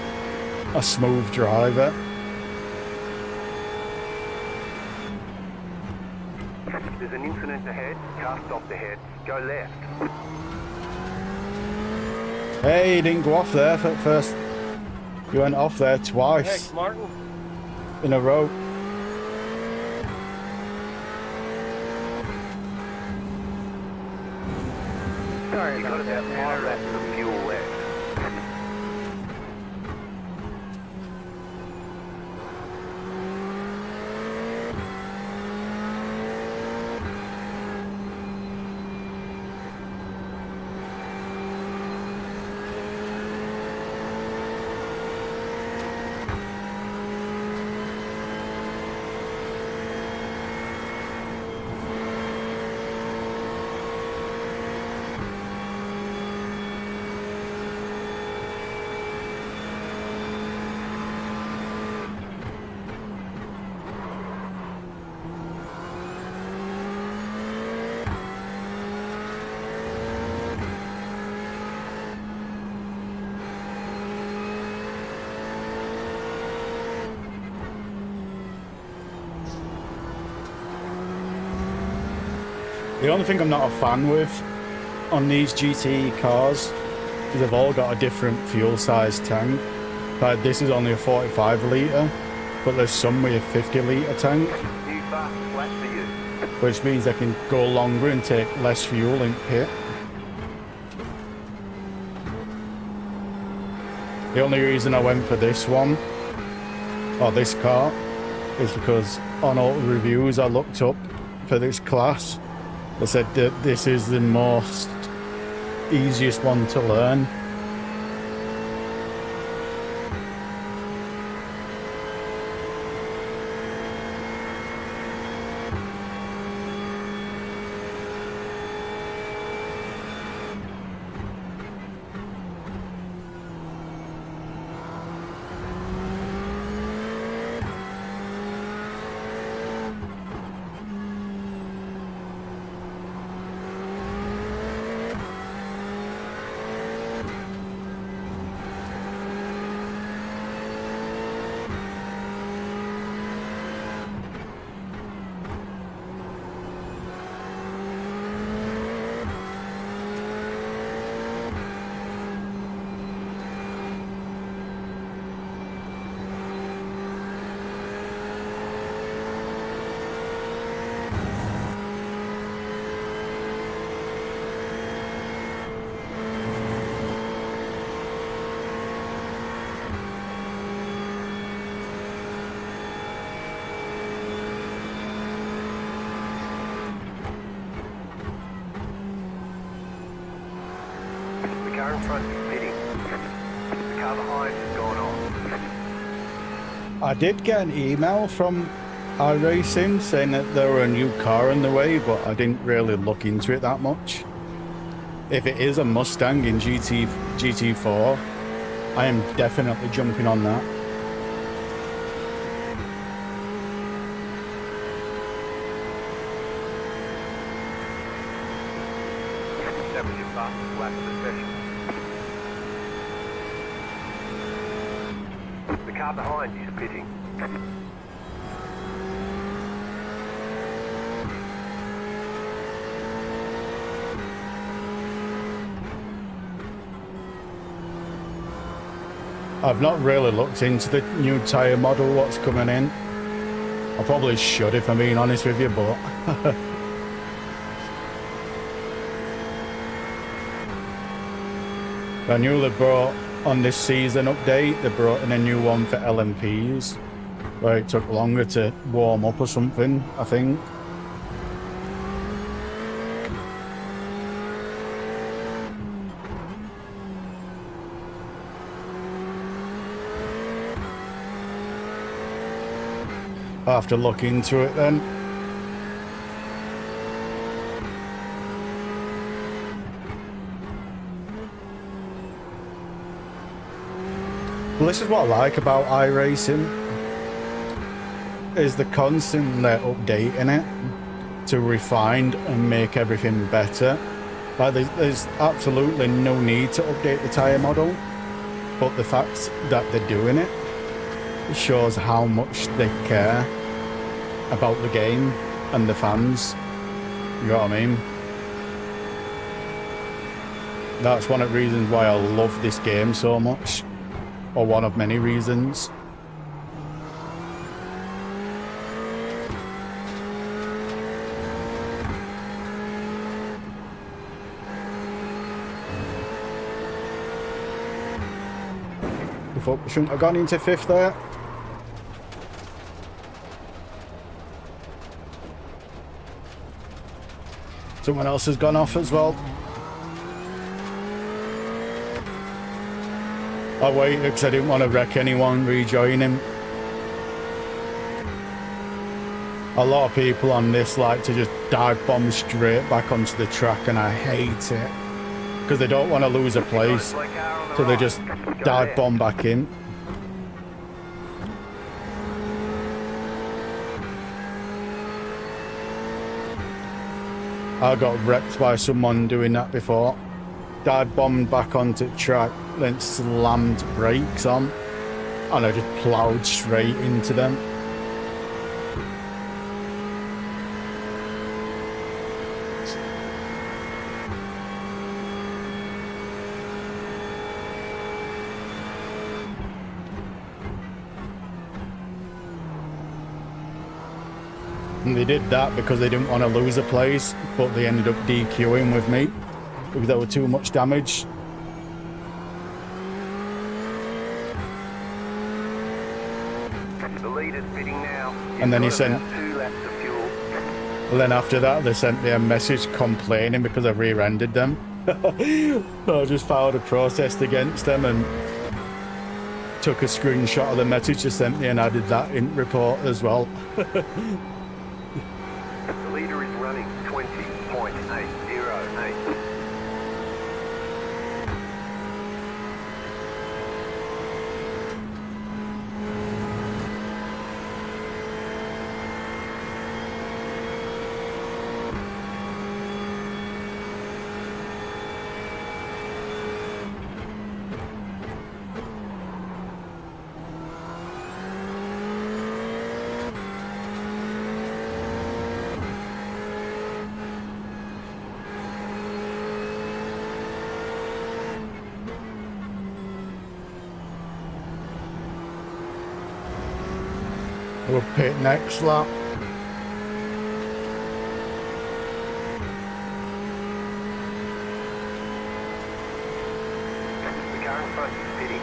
Speaker 1: a smooth driver.
Speaker 2: There's an incident ahead. Car stopped ahead. Go left.
Speaker 1: Hey, you didn't go off there at first. You went off there twice
Speaker 4: Martin.
Speaker 1: in a row.
Speaker 4: Sorry
Speaker 2: You got
Speaker 4: about that,
Speaker 2: about
Speaker 4: man.
Speaker 2: 5 laps of fuel left.
Speaker 1: The only thing I'm not a fan with on these GTE cars is they've all got a different fuel size tank. Like this is only a 45 litre, but there's some with a 50 litre tank,
Speaker 2: New fastest lap for you.
Speaker 1: which means they can go longer and take less fuel in pit. The only reason I went for this one, or this car, is because on all reviews I looked up for this class, they said that this is the most easiest one to learn.
Speaker 2: The car in front is pitting. The car behind has gone off.
Speaker 1: I did get an email from iRacing saying that there were a new car on the way, but I didn't really look into it that much. If it is a Mustang in GT4, I am definitely jumping on that.
Speaker 2: That was your fastest lap of the session. The car behind is pitting.
Speaker 1: I've not really looked into the new tyre model, what's coming in. I probably should if I'm being honest with you, but I knew they brought on this season update, they brought in a new one for LMPs, where it took longer to warm up or something, I think. I'll have to look into it then. Well, this is what I like about iRacing, is the constant updating it to refine and make everything better. Like there's absolutely no need to update the tyre model, but the fact that they're doing it shows how much they care about the game and the fans. You know what I mean? That's one of the reasons why I love this game so much, or one of many reasons. I thought we shouldn't have gone into fifth there. Someone else has gone off as well. I waited because I didn't want to wreck anyone rejoining. A lot of people on this like to just dive bomb straight back onto the track, and I hate it because they don't want to lose a place, so they just dive bomb back in. I got wrecked by someone doing that before. Dive bombed back onto the track, then slammed brakes on, and I just ploughed straight into them. And they did that because they didn't want to lose a place, but they ended up DQing with me because there was too much damage.
Speaker 2: Pitting now.
Speaker 1: And then he
Speaker 2: You've got
Speaker 1: sent-
Speaker 2: about 2 laps of fuel.
Speaker 1: And then after that, they sent me a message complaining because I rear-ended them. So I just filed a protest against them and took a screenshot of the message they sent me and added that in report as well.
Speaker 2: The leader is running 20.808.
Speaker 1: We'll pit next lap.
Speaker 2: The car in front is pitting.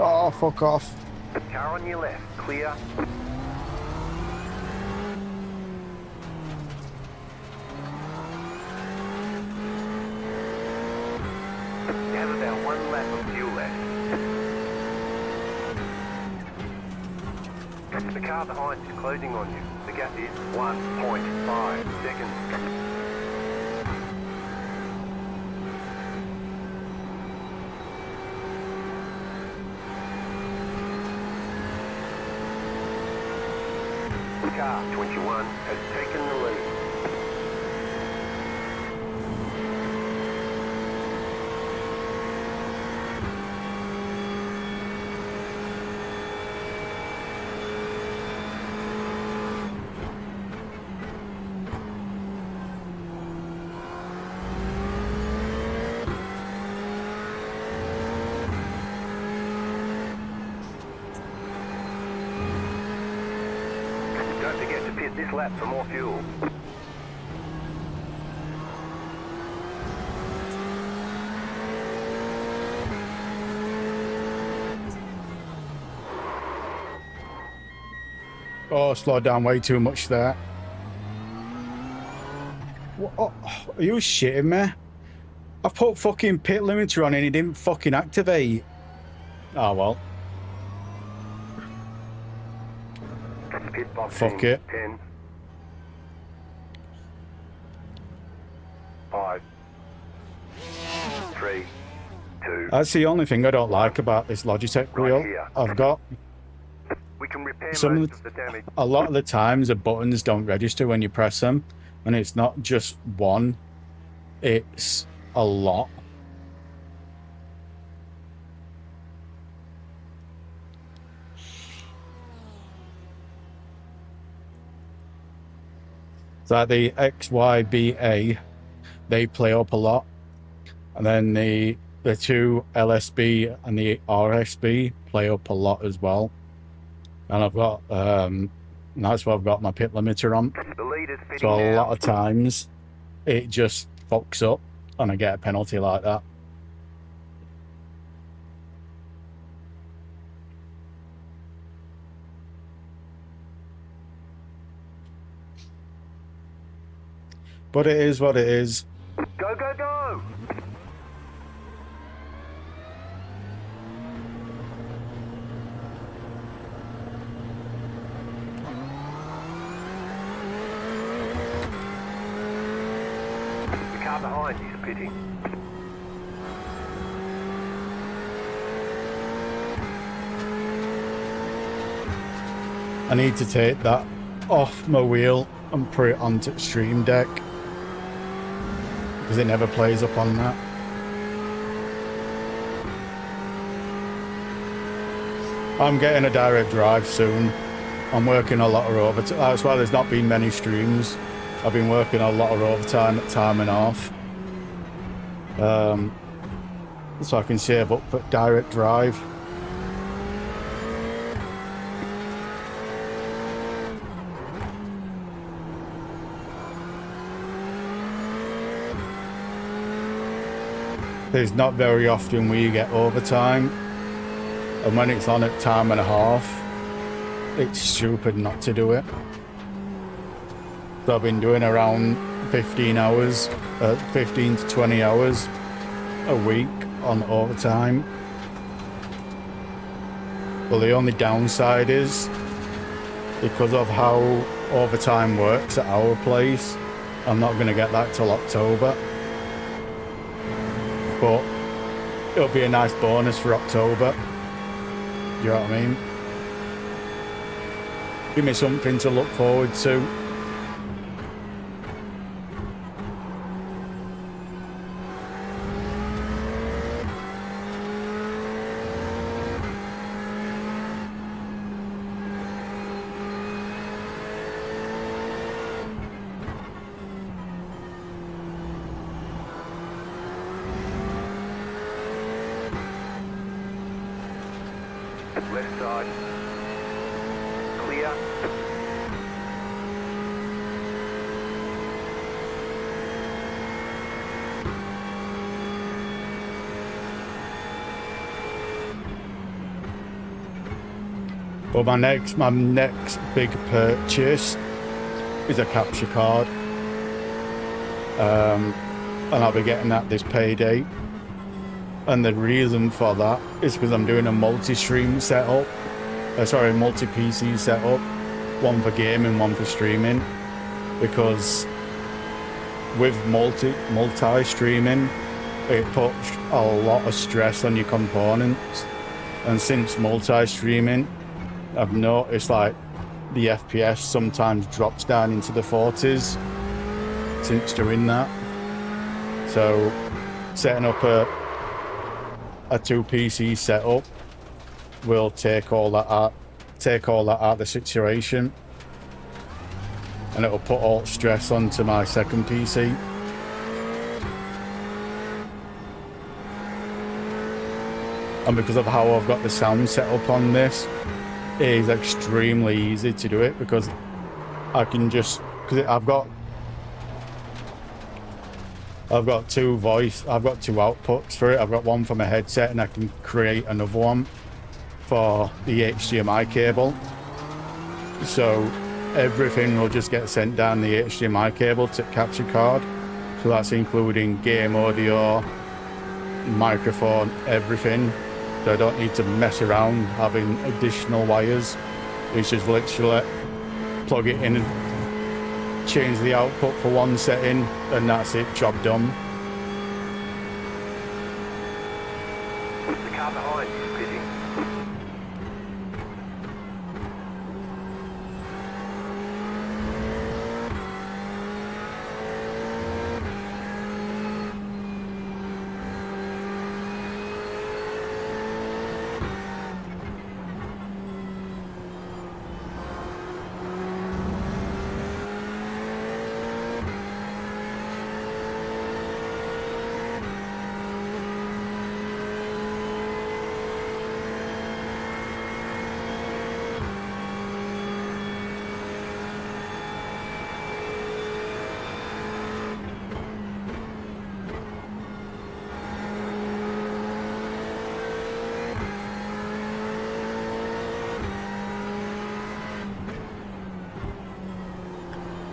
Speaker 1: Oh, fuck off.
Speaker 2: Car on your left, clear. You have about 1 lap of fuel left. The car behind is closing on you. The gap is 1.5 seconds. Car 21 has taken the lead. Don't forget to pit this lap for more fuel.
Speaker 1: Oh, slowed down way too much there. What, oh, are you shitting me? I put fucking pit limiter on and he didn't fucking activate. Oh well.
Speaker 2: Pit box
Speaker 1: Fuck
Speaker 2: in
Speaker 1: it.
Speaker 2: 10, 5, 3, 2.
Speaker 1: That's the only thing I don't like about this Logitech wheel.
Speaker 2: here.
Speaker 1: I've got
Speaker 2: We can repair
Speaker 1: some
Speaker 2: most
Speaker 1: of
Speaker 2: of the damage.
Speaker 1: a lot of the times the buttons don't register when you press them, and it's not just one, it's a lot. It's like the XYBA, they play up a lot, and then the two LSB and the RSB play up a lot as well. And I've got that's what I've got my pit limiter on.
Speaker 2: The leader's pitting
Speaker 1: So a
Speaker 2: now.
Speaker 1: lot of times it just fucks up and I get a penalty like that. But it is what it is.
Speaker 2: Go, go, go! The car behind is pitting.
Speaker 1: I need to take that off my wheel and put it onto Stream Deck because it never plays up on that. I'm getting a direct drive soon. I'm working a lot of overtime. That's why there's not been many streams. I've been working a lot of overtime at time and half. So I can save up for direct drive. There's not very often where you get overtime, and when it's on at time and a half, it's stupid not to do it. So I've been doing around 15 hours, 15 to 20 hours a week on overtime. Well, the only downside is because of how overtime works at our place, I'm not going to get that till October. But it'll be a nice bonus for October. You know what I mean? Give me something to look forward to.
Speaker 2: Left side. Clear.
Speaker 1: Well, my next big purchase is a capture card, and I'll be getting that this payday. And the reason for that is because I'm doing a multi-stream setup, multi-PC setup, one for gaming, one for streaming, because with multi-streaming, it puts a lot of stress on your components. And since multi-streaming, I've noticed like the FPS sometimes drops down into the 40s since doing that. So setting up a 2 PC setup will take all that out of the situation, and it'll put all stress onto my second PC. And because of how I've got the sound set up on this, it is extremely easy to do it because I can just, because I've got two outputs for it. I've got one for my headset, and I can create another one for the HDMI cable. So everything will just get sent down the HDMI cable to capture card. So that's including game audio, microphone, everything. So I don't need to mess around having additional wires. It's just literally plug it in and change the output for one setting, and that's it, job done.
Speaker 2: The car behind is pitting.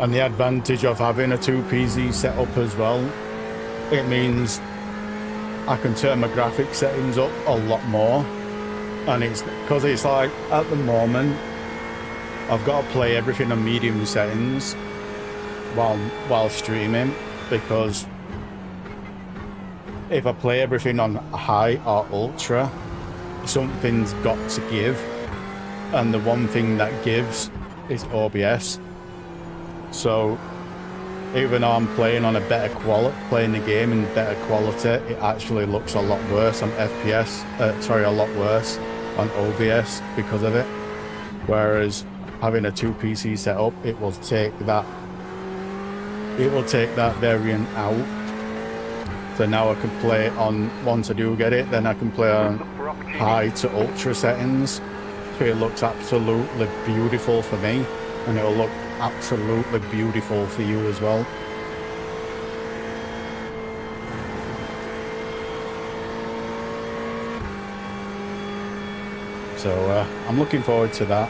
Speaker 1: And the advantage of having a 2 PC setup as well, it means I can turn my graphics settings up a lot more. And it's because it's like at the moment I've got to play everything on medium settings while streaming, because if I play everything on high or ultra, something's got to give. and the one thing that gives is OBS. So even though I'm playing on a better quality, playing the game in better quality, it actually looks a lot worse on FPS. A lot worse on OBS because of it. Whereas having a 2 PC setup, it will take that variant out. So now I can play it on, once I do get it, then I can play on high to ultra settings. So it looks absolutely beautiful for me, and it'll look absolutely beautiful for you as well. So I'm looking forward to that.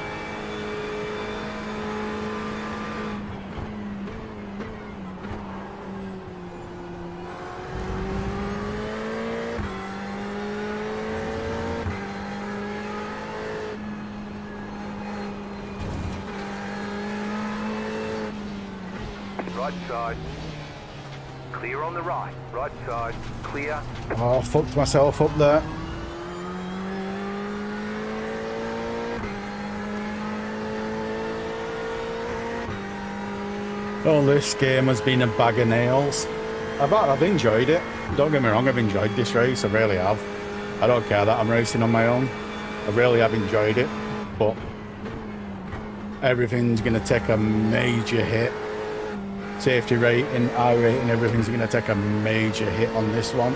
Speaker 2: Right side. Clear on the right. Right side. Clear.
Speaker 1: Oh, I fucked myself up there. Oh, this game has been a bag of nails. I've enjoyed it. Don't get me wrong, I've enjoyed this race. I really have. I don't care that I'm racing on my own. I really have enjoyed it. But everything's going to take a major hit. Safety rating, I rating, everything's going to take a major hit on this one.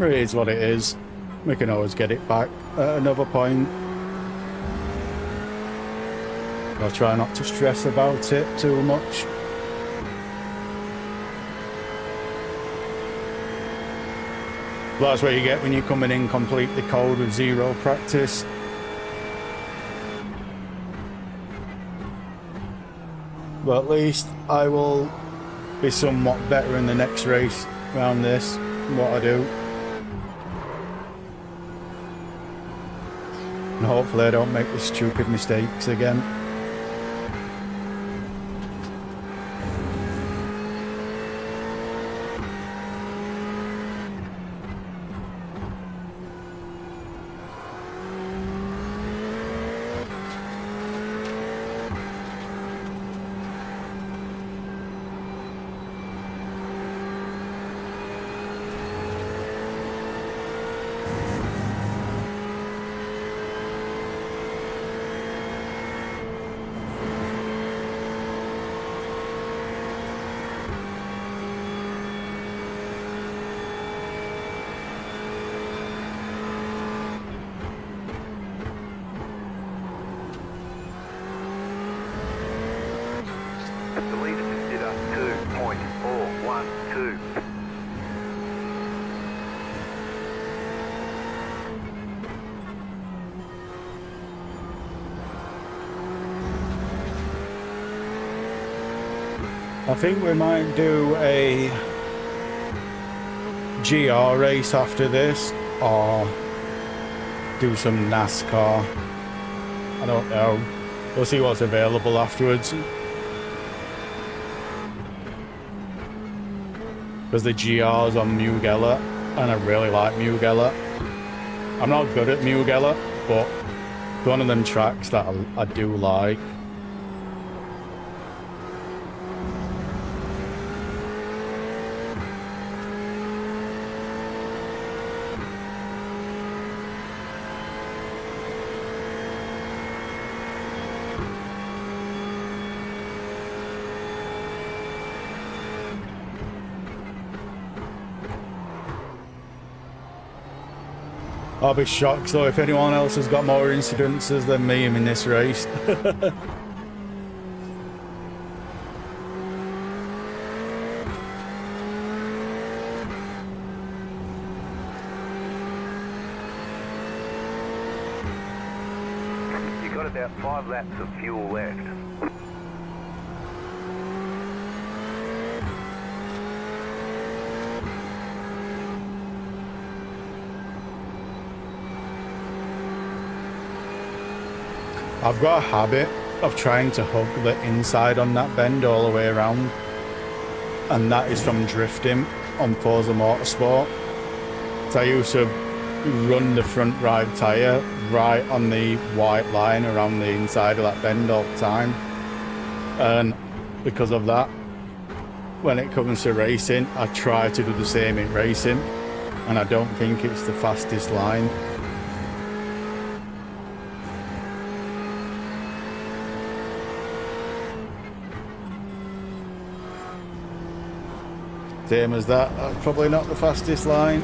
Speaker 1: It is what it is. We can always get it back at another point. I'll try not to stress about it too much. But that's what you get when you're coming in completely cold with zero practice. But at least I will be somewhat better in the next race around this, what I do. And hopefully I don't make the stupid mistakes again.
Speaker 2: The leader just did a 2.412.
Speaker 1: I think we might do a GR race after this, or do some NASCAR. I don't know. We'll see what's available afterwards. Because the GR's on Mugello, and I really like Mugello. I'm not good at Mugello, but it's one of them tracks that I do like. I'll be shocked though if anyone else has got more incidences than me in this race.
Speaker 2: You got about 5 laps of fuel left.
Speaker 1: I've got a habit of trying to hug the inside on that bend all the way around, and that is from drifting on Forza Motorsport. So I used to run the front right tyre right on the white line around the inside of that bend all the time. And because of that, when it comes to racing, I try to do the same in racing, and I don't think it's the fastest line. Same as that, that's probably not the fastest line.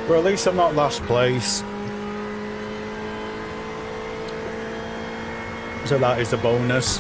Speaker 1: Well, at least I'm not last place. So that is a bonus.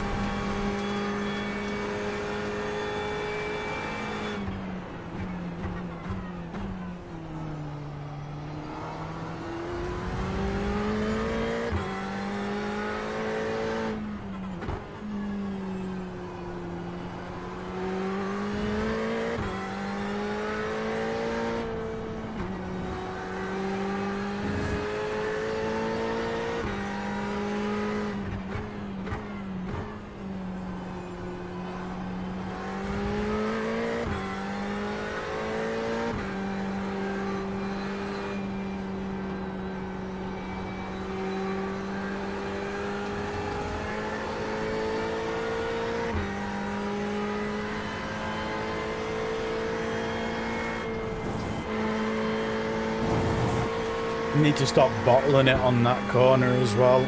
Speaker 1: You need to stop bottling it on that corner as well.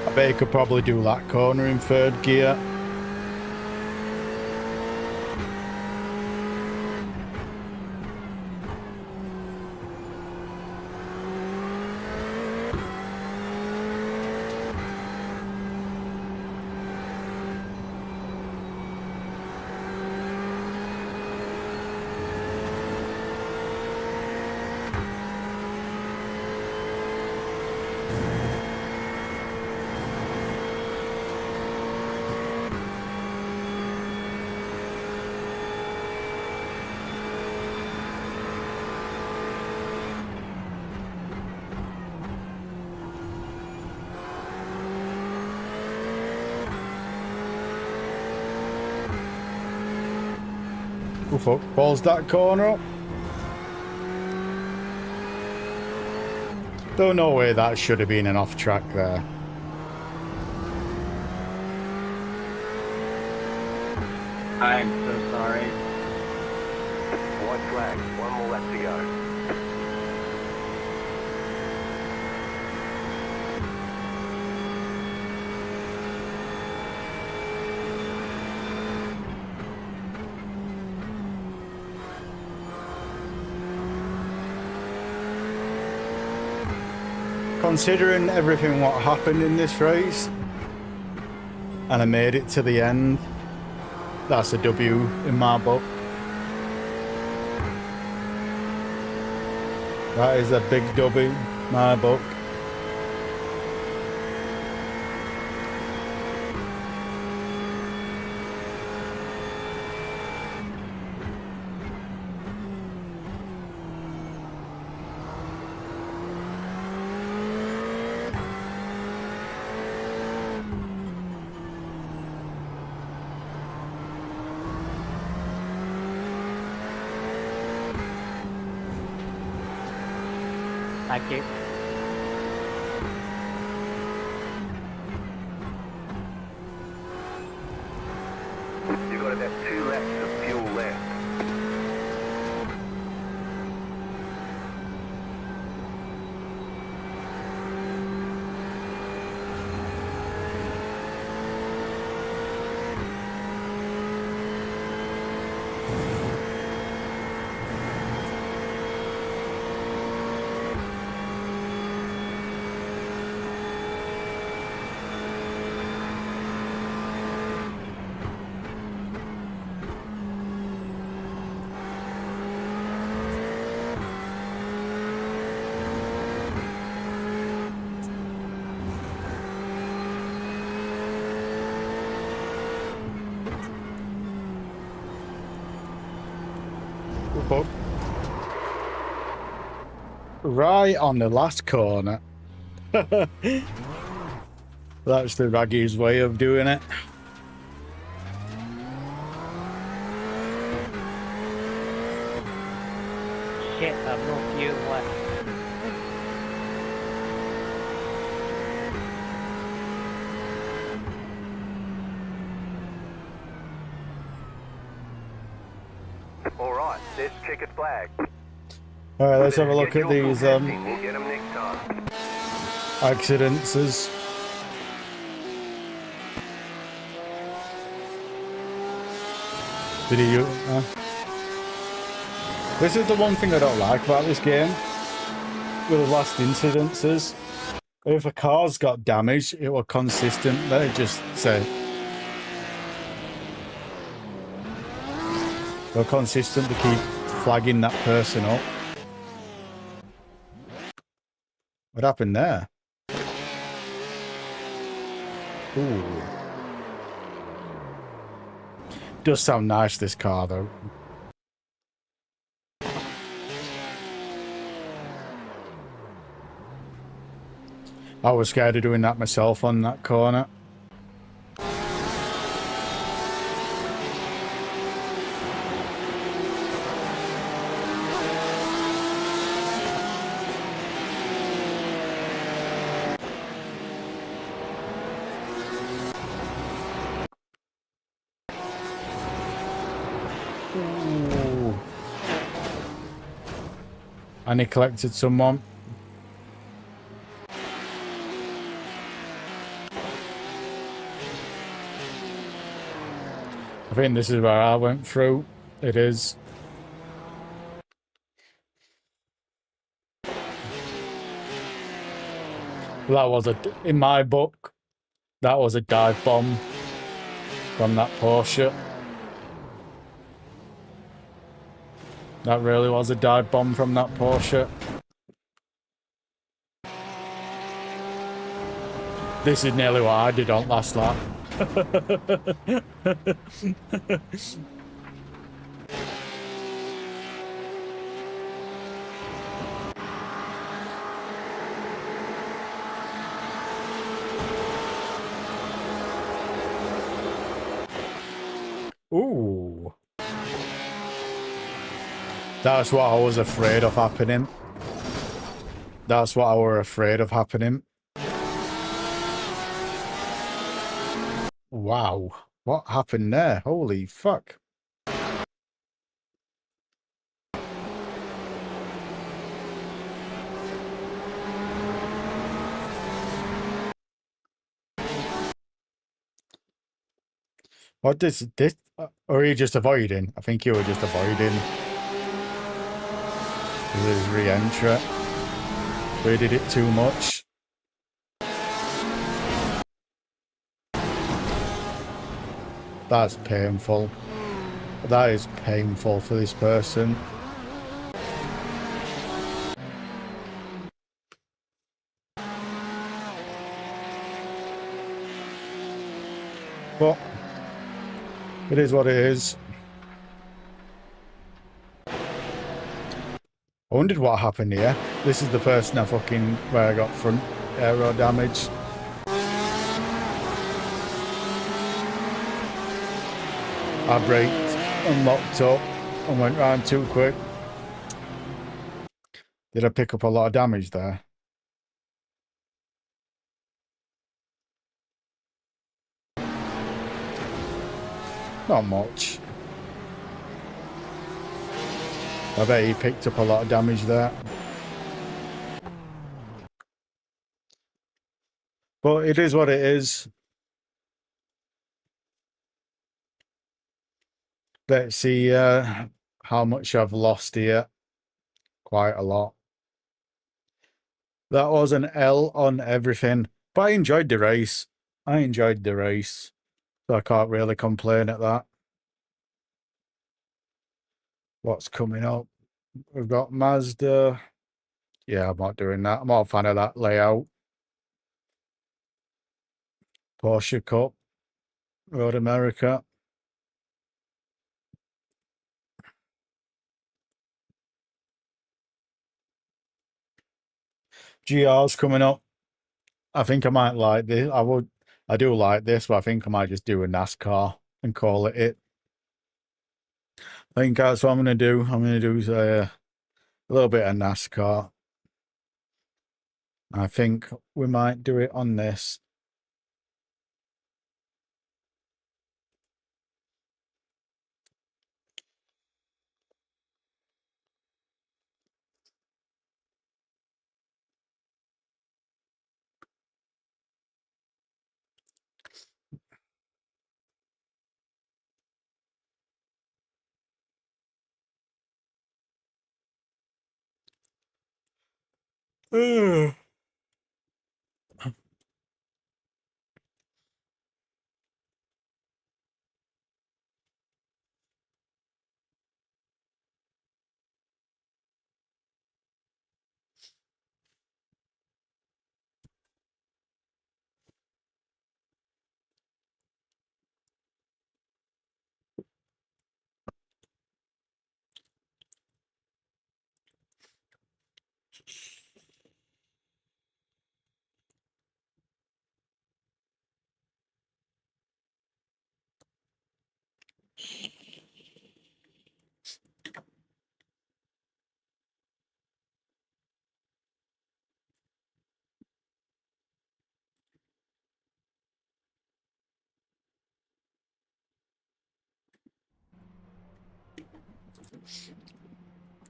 Speaker 1: I bet you could probably do that corner in third gear. Who fuck balls that corner up? Don't know where that should have been an off track there.
Speaker 4: I'm so sorry.
Speaker 2: White flag, one more lap to go.
Speaker 1: considering everything what happened in this race, and I made it to the end, that's a W in my book. That is a big W in my book.
Speaker 5: Thank you.
Speaker 2: You've got about 2 laps of fuel left.
Speaker 1: But right on the last corner. That's the Raggy's way of doing it.
Speaker 5: Shit, I've no fuel left.
Speaker 2: All right, there's checkered flag.
Speaker 1: All right, let's have a look at
Speaker 2: Schedule
Speaker 1: these
Speaker 2: full testing. We'll get 'em next time.
Speaker 1: accidents. Did he? This is the one thing I don't like about this game. With the last incidences, if a car's got damage, it will consistent. Let it just say. They're consistent to keep flagging that person up. What happened there? Ooh. Does sound nice, this car, though. I was scared of doing that myself on that corner. Ooh. And he collected someone. I think this is where I went through. It is. That was in my book, that was a dive bomb from that Porsche. That really was a dive bomb from that Porsche. This is nearly what I did on last lap. Ooh. That's what I was afraid of happening. That's what I were afraid of happening. Wow. What happened there? Holy fuck. What does this? Or are you just avoiding? I think you were just avoiding. This is re-entry. We did it too much. That's painful. That is painful for this person. But it is what it is. I wondered what happened here. This is the person where I got front aero damage. I braked and locked up and went round too quick. Did I pick up a lot of damage there? Not much. I bet he picked up a lot of damage there. But it is what it is. Let's see how much I've lost here. Quite a lot. That was an L on everything. But I enjoyed the race. So I can't really complain at that. What's coming up? We've got Mazda. Yeah, I'm not doing that. I'm not a fan of that layout. Porsche Cup. Road America. GR's coming up. I think I might like this. I do like this, but I think I might just do a NASCAR and call it it. I think that's what I'm going to do. I'm going to do a little bit of NASCAR. I think we might do it on this.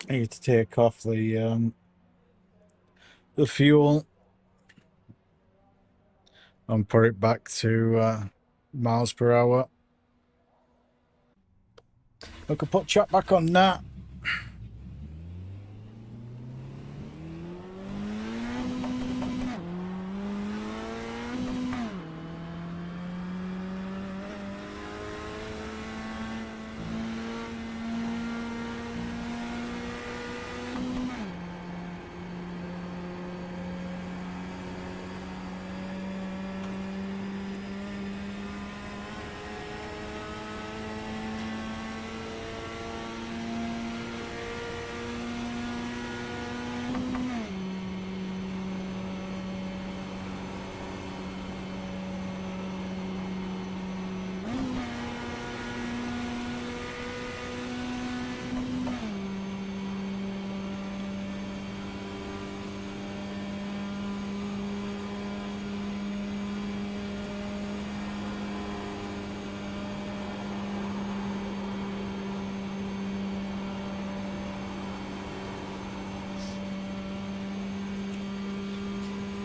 Speaker 1: I need to take off the fuel and put it back to miles per hour. I could put chat back on that.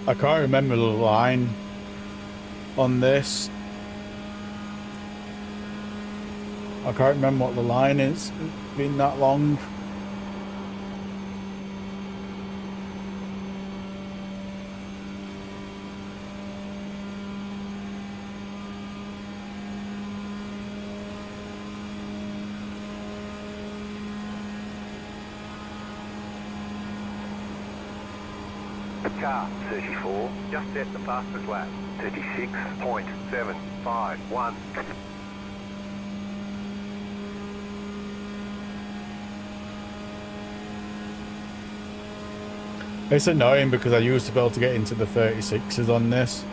Speaker 1: I can't remember the line on this. I can't remember what the line is. It's been that long.
Speaker 2: Car 34, just set the fastest lap. 36.751.
Speaker 1: It's annoying because I used to be able to get into the 36s on this.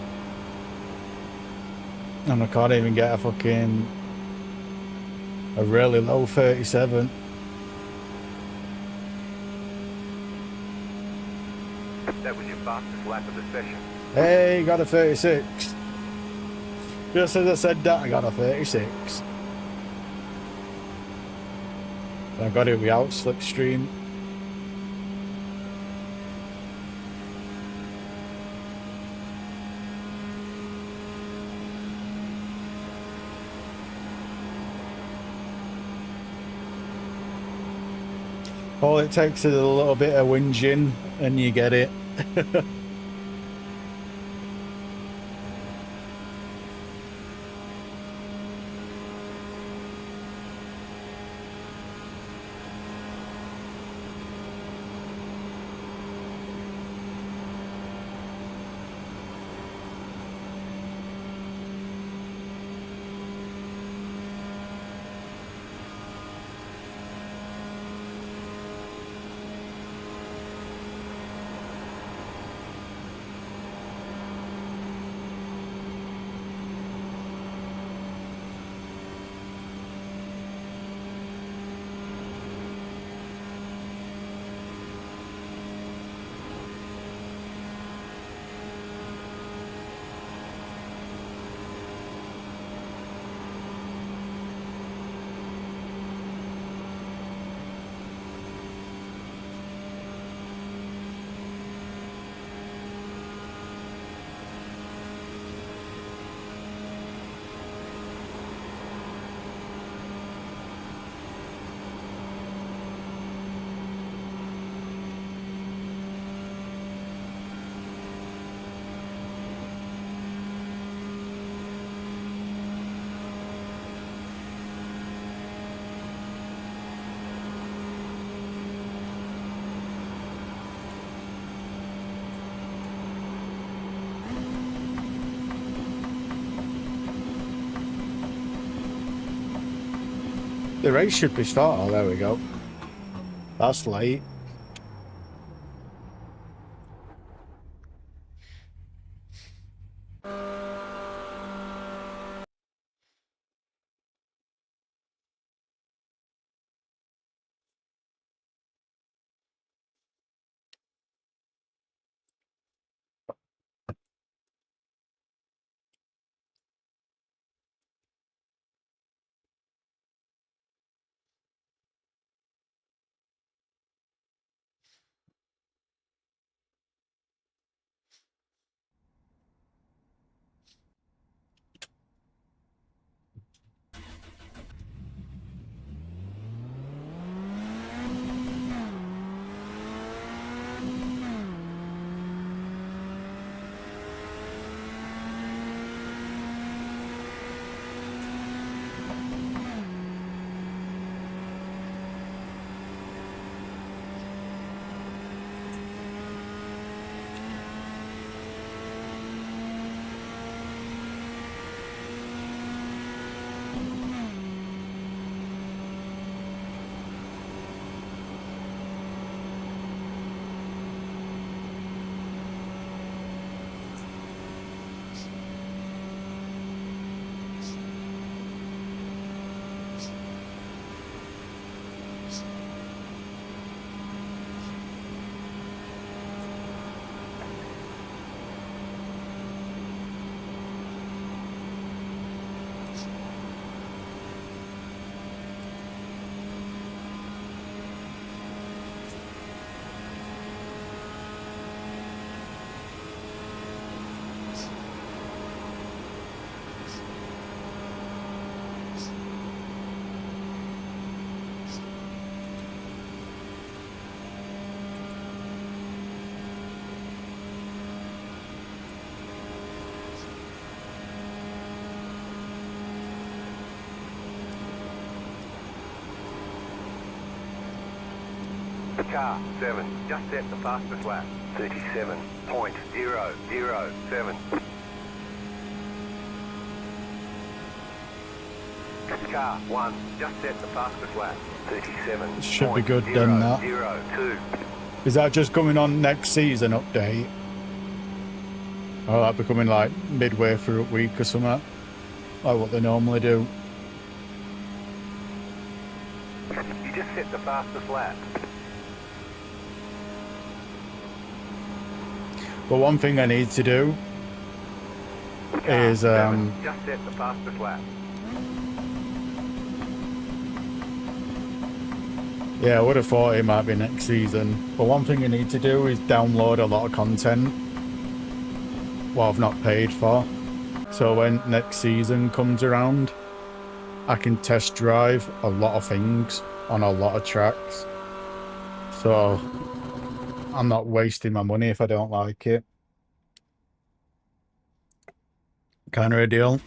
Speaker 1: And I can't even get a really low 37.
Speaker 2: That was your fastest lap of the session.
Speaker 1: Hey, got a 36. Just as I said that, I got a 36. I got it without slipstream. All it takes is a little bit of whinging and you get it. The race should be started. Oh, there we go. That's late.
Speaker 2: Car 7, just set the fastest lap. 37.007. Car 1, just set the fastest lap. 37.
Speaker 1: Should be good then, that.
Speaker 2: 002.
Speaker 1: Is that just coming on next season update? Or that be coming like midway through a week or something? Like what they normally do?
Speaker 2: You just set the fastest lap.
Speaker 1: But one thing I need to do is
Speaker 2: just set the fastest lap.
Speaker 1: yeah, I would have thought it might be next season. But one thing I need to do is download a lot of content what I've not paid for. So when next season comes around, I can test drive a lot of things on a lot of tracks. So I'm not wasting my money if I don't like it. Kind of a deal.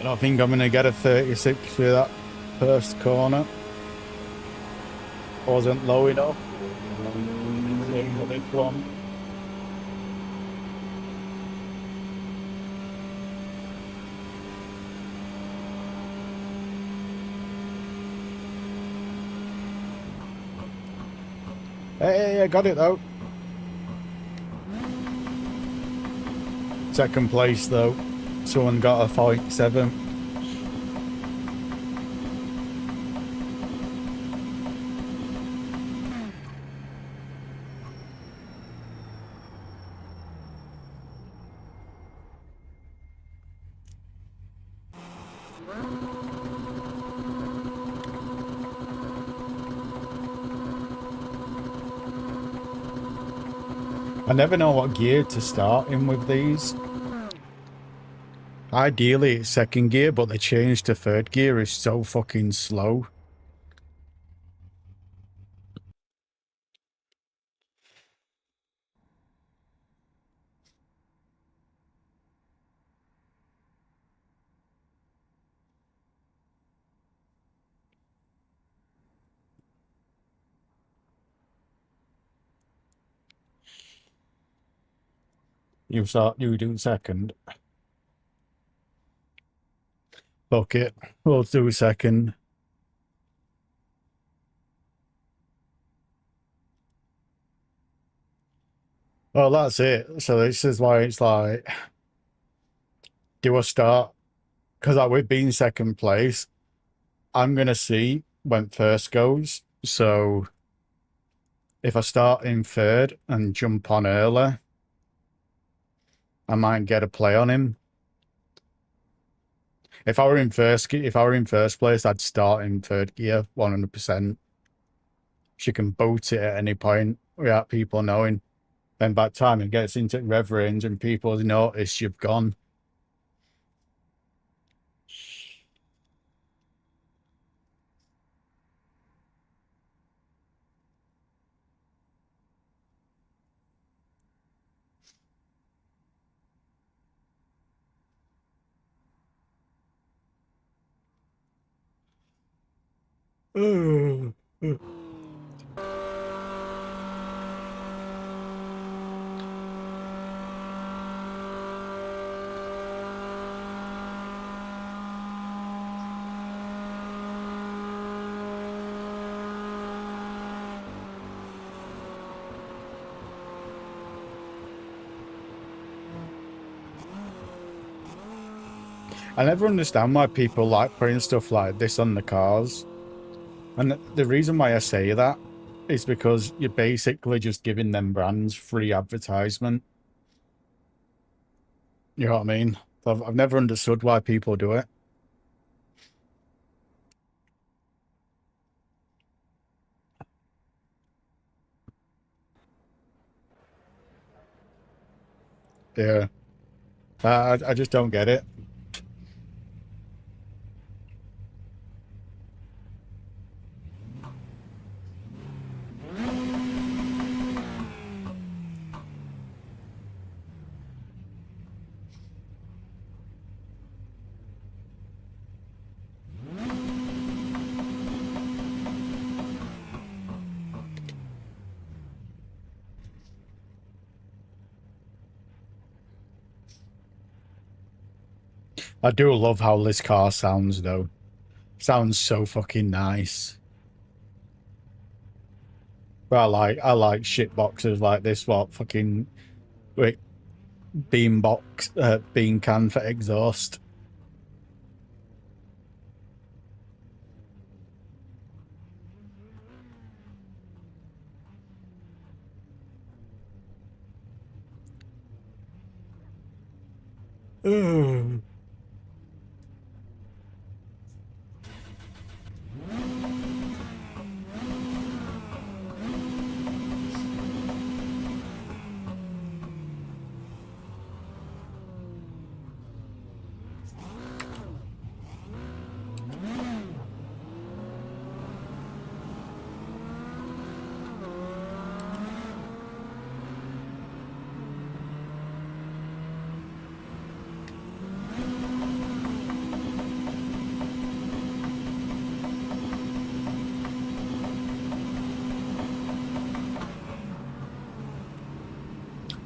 Speaker 1: I don't think I'm going to get a 36 through that first corner. Wasn't low enough. This one. Hey, I got it though. Second place though. Someone got a 0.7. I never know what gear to start in with these. Ideally it's second gear, but the change to third gear is so fucking slow. You do second. Fuck it. We'll do second. Well, that's it. So this is why it's like, do I start? Because like we've been second place. I'm going to see when first goes. So if I start in third and jump on early, I might get a play on him. If I were in first place, I'd start in third gear 100%. She can boot it at any point without people knowing. Then by the time it gets into rev range and people notice you've gone. I never understand why people like putting stuff like this on the cars. And the reason why I say that is because you're basically just giving them brands free advertisement. You know what I mean? I've never understood why people do it. Yeah. I just don't get it. I do love how this car sounds, though. Sounds so fucking nice. But I like shit boxes like this. What fucking wait, bean box, bean can for exhaust.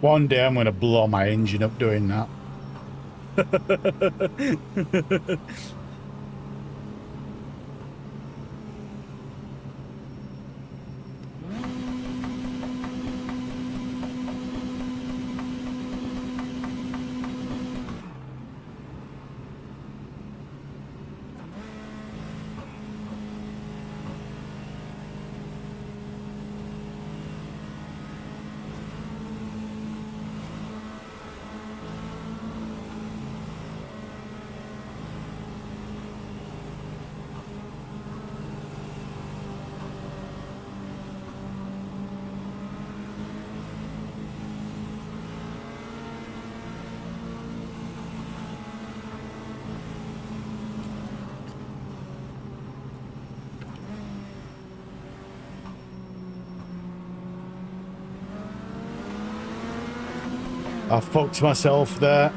Speaker 1: One day I'm gonna blow my engine up doing that. I fucked myself there.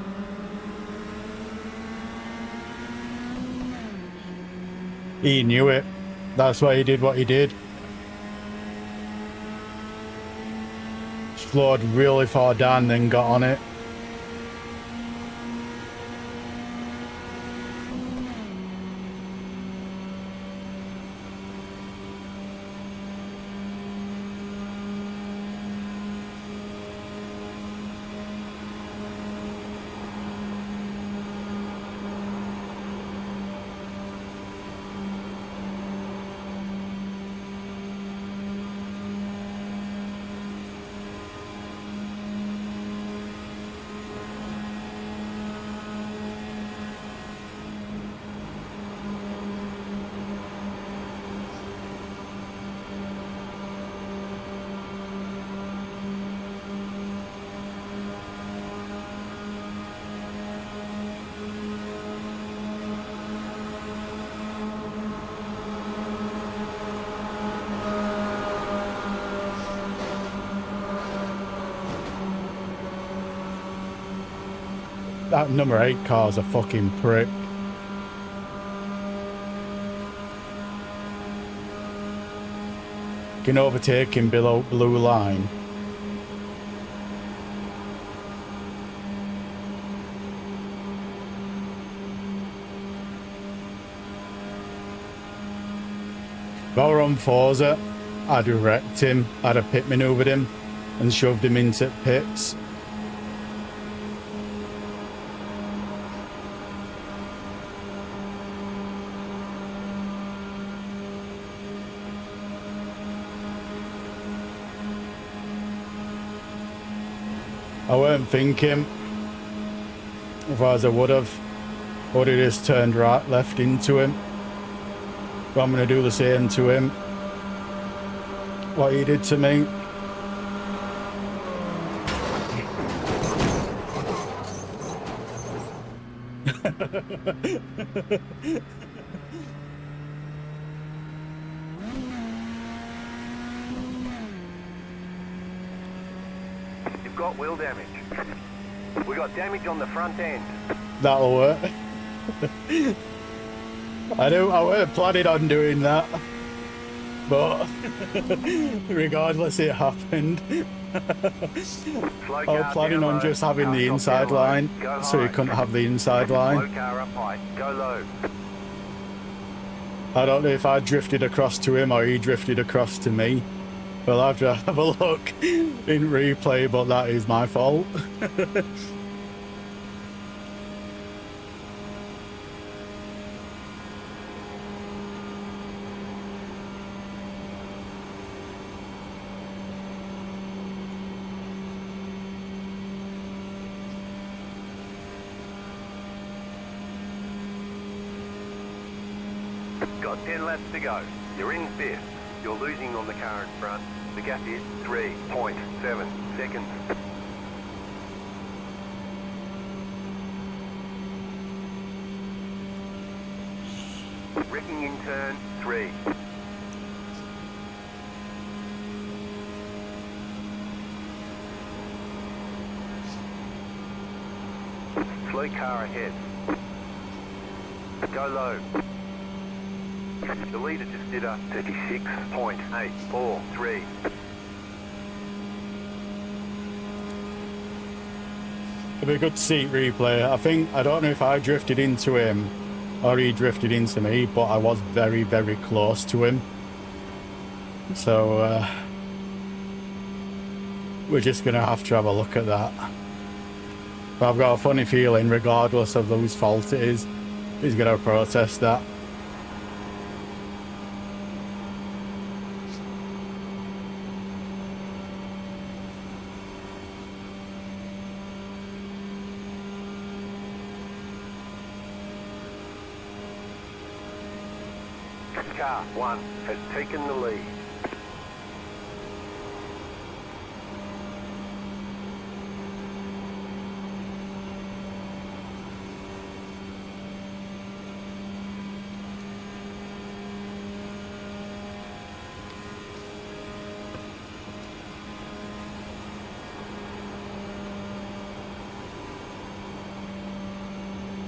Speaker 1: He knew it. That's why he did what he did. Slowed really far down, then got on it. that number 8 car's a fucking prick. Can overtake him below blue line. If I were on Forza, I'd have wrecked him. I'd have pit maneuvered him and shoved him into pits. I weren't thinking. Otherwise I would have just turned right, left into him. But I'm going to do the same to him. What he did to me.
Speaker 2: You've got wheel damage. We got damage on the front end.
Speaker 1: That'll work. I weren't planning on doing that, but regardless, it happened. I was planning on just having the inside line, so he couldn't have the inside line.
Speaker 2: Slow car up high. Go low.
Speaker 1: I don't know if I drifted across to him or he drifted across to me. We'll have to have a look in replay, but that is my fault.
Speaker 2: Got 10 laps to go. You're in 5th. You're losing on the car in front. The gap is 3.7 seconds. Wrecking in turn 3. Slow car ahead. Go low. The leader just did a 36.843.
Speaker 1: It'd be good to see replay. I don't know if I drifted into him or he drifted into me, but I was very, very close to him. So we're just gonna have to have a look at that. But I've got a funny feeling, regardless of whose fault it is, he's gonna protest that.
Speaker 2: Car 1 has taken the lead.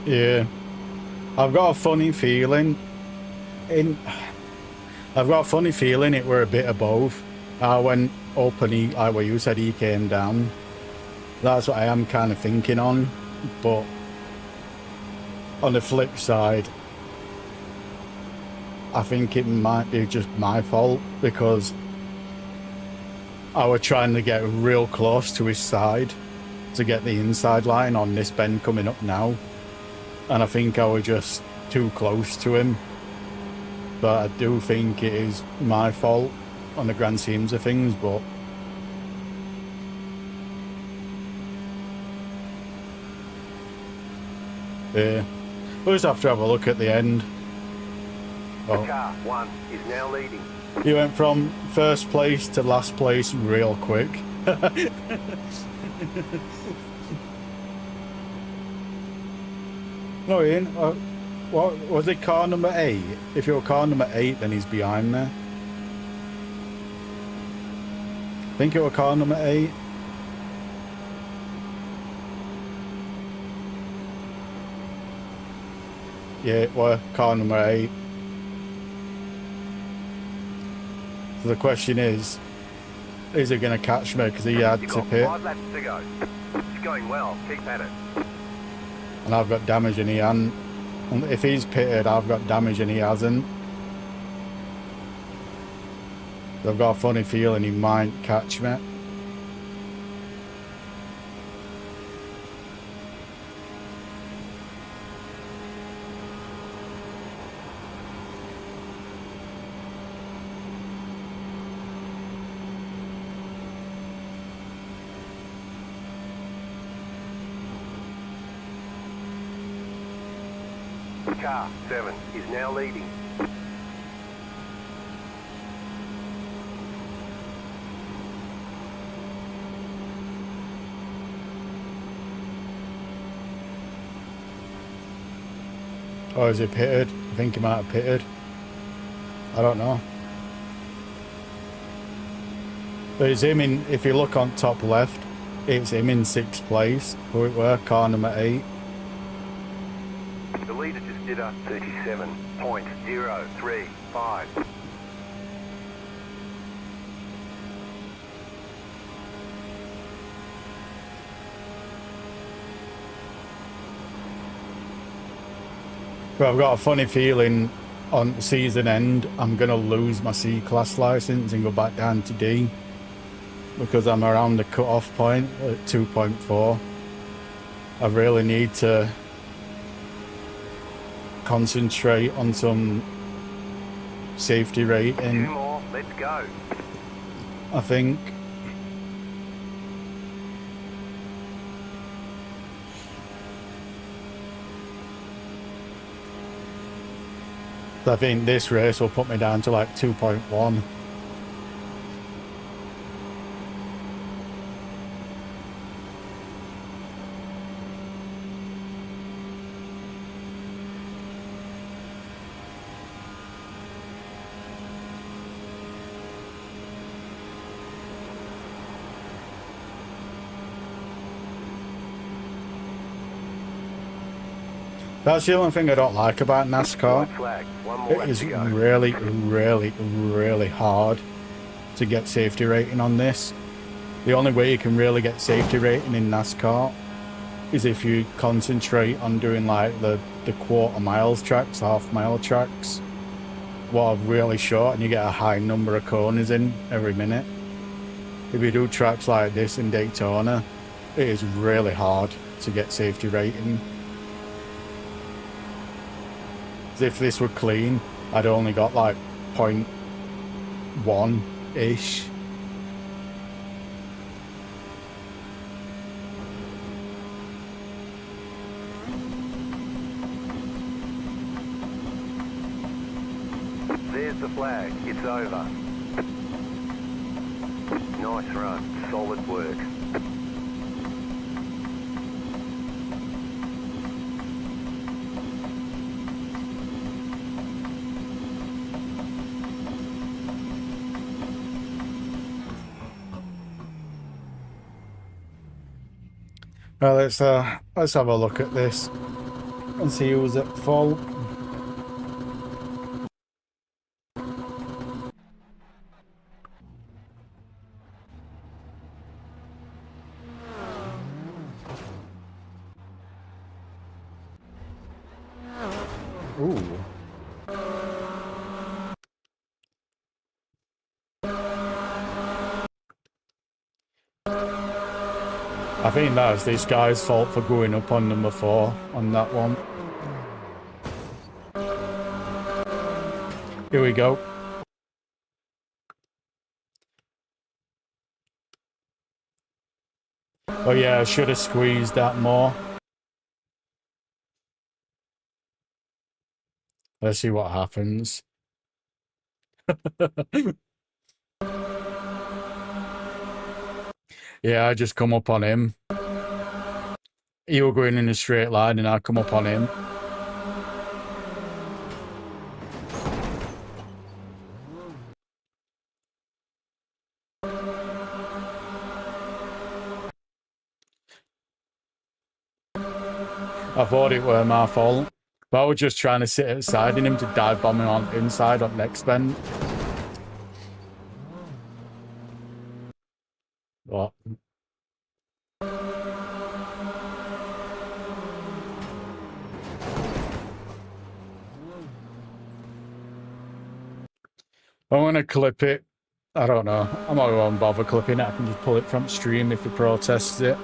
Speaker 1: Yeah, I've got a funny feeling it were a bit of both. I went up and like what you said, he came down. That's what I am kind of thinking on. But on the flip side, I think it might be just my fault because I was trying to get real close to his side to get the inside line on this bend coming up now. And I think I was just too close to him. But I do think it is my fault on the grand schemes of things, but yeah, we'll just have to have a look at the end. Oh.
Speaker 2: Car 1 is now leading.
Speaker 1: He went from first place to last place real quick. No, Ian. What was it? Car number 8? If you're car number 8, then he's behind there. I think it was car number 8. Yeah, it were car number 8. So the question is he going to catch me? Because he had
Speaker 2: You've
Speaker 1: to
Speaker 2: got
Speaker 1: pit,
Speaker 2: 5 laps to go. It's going well. Keep at it.
Speaker 1: and I've got damage and he hasn't. And if he's pitted, I've got damage and he hasn't. So I've got a funny feeling he might catch me.
Speaker 2: Car 7 is now leading.
Speaker 1: Or is he pitted? I think he might have pitted. I don't know. But it's him in, if you look on top left, it's him in 6th place. Who it were, car number 8.
Speaker 2: The leader just did a 37.035.
Speaker 1: But I've got a funny feeling on season end, I'm going to lose my C-Class license and go back down to D. Because I'm around the cut-off point at 2.4. I really need to concentrate on some safety
Speaker 2: 2
Speaker 1: rating,
Speaker 2: more. Let's go.
Speaker 1: I think. I think this race will put me down to like 2.1. That's the only thing I don't like about NASCAR.
Speaker 2: White flag. 1 more
Speaker 1: It
Speaker 2: lap
Speaker 1: is
Speaker 2: to go.
Speaker 1: really hard to get safety rating on this. The only way you can really get safety rating in NASCAR is if you concentrate on doing like the quarter miles tracks, half mile tracks, what are really short, and you get a high number of corners in every minute. If you do tracks like this in Daytona, it is really hard to get safety rating. If this were clean, I'd only got like 0.1-ish.
Speaker 2: There's the flag. It's over. Nice run. Solid work.
Speaker 1: Well, let's have a look at this and see who's at fault. Ooh. I think that's this guy's fault for going up on number 4 on that one. Here we go. Oh yeah, I should have squeezed that more. Let's see what happens. Yeah, I just come up on him. He was going in a straight line and I come up on him. I thought it were my fault, But I was just trying to sit outside in him to dive bomb him on inside on next bend. What? I want to clip it. I don't know. I'm not going to bother clipping it. I can just pull it from stream if he protests it.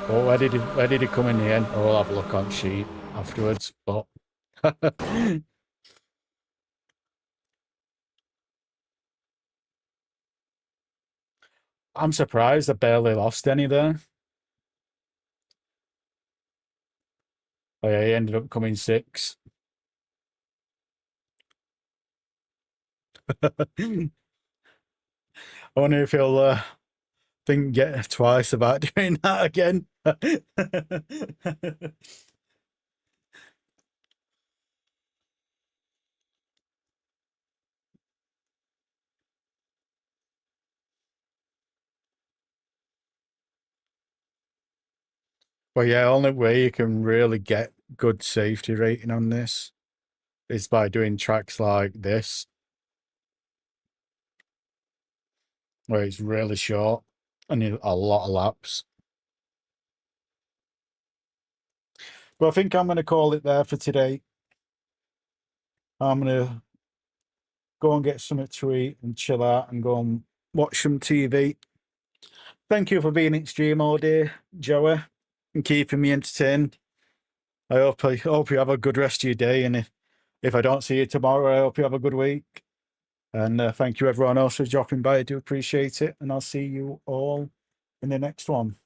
Speaker 1: But where did he come in the end? Oh, I'll have a look on sheet afterwards. But I'm surprised I barely lost any there. Oh yeah, he ended up coming 6. I wonder if he'll think get twice about doing that again. But yeah, only way you can really get good safety rating on this is by doing tracks like this, where it's really short and a lot of laps. But I think I'm going to call it there for today. I'm going to go and get something to eat and chill out and go and watch some TV. Thank you for being in stream all day, Joey, and keeping me entertained. I hope you have a good rest of your day, and if I don't see you tomorrow, I hope you have a good week. And thank you everyone else for dropping by. I do appreciate it, and I'll see you all in the next one.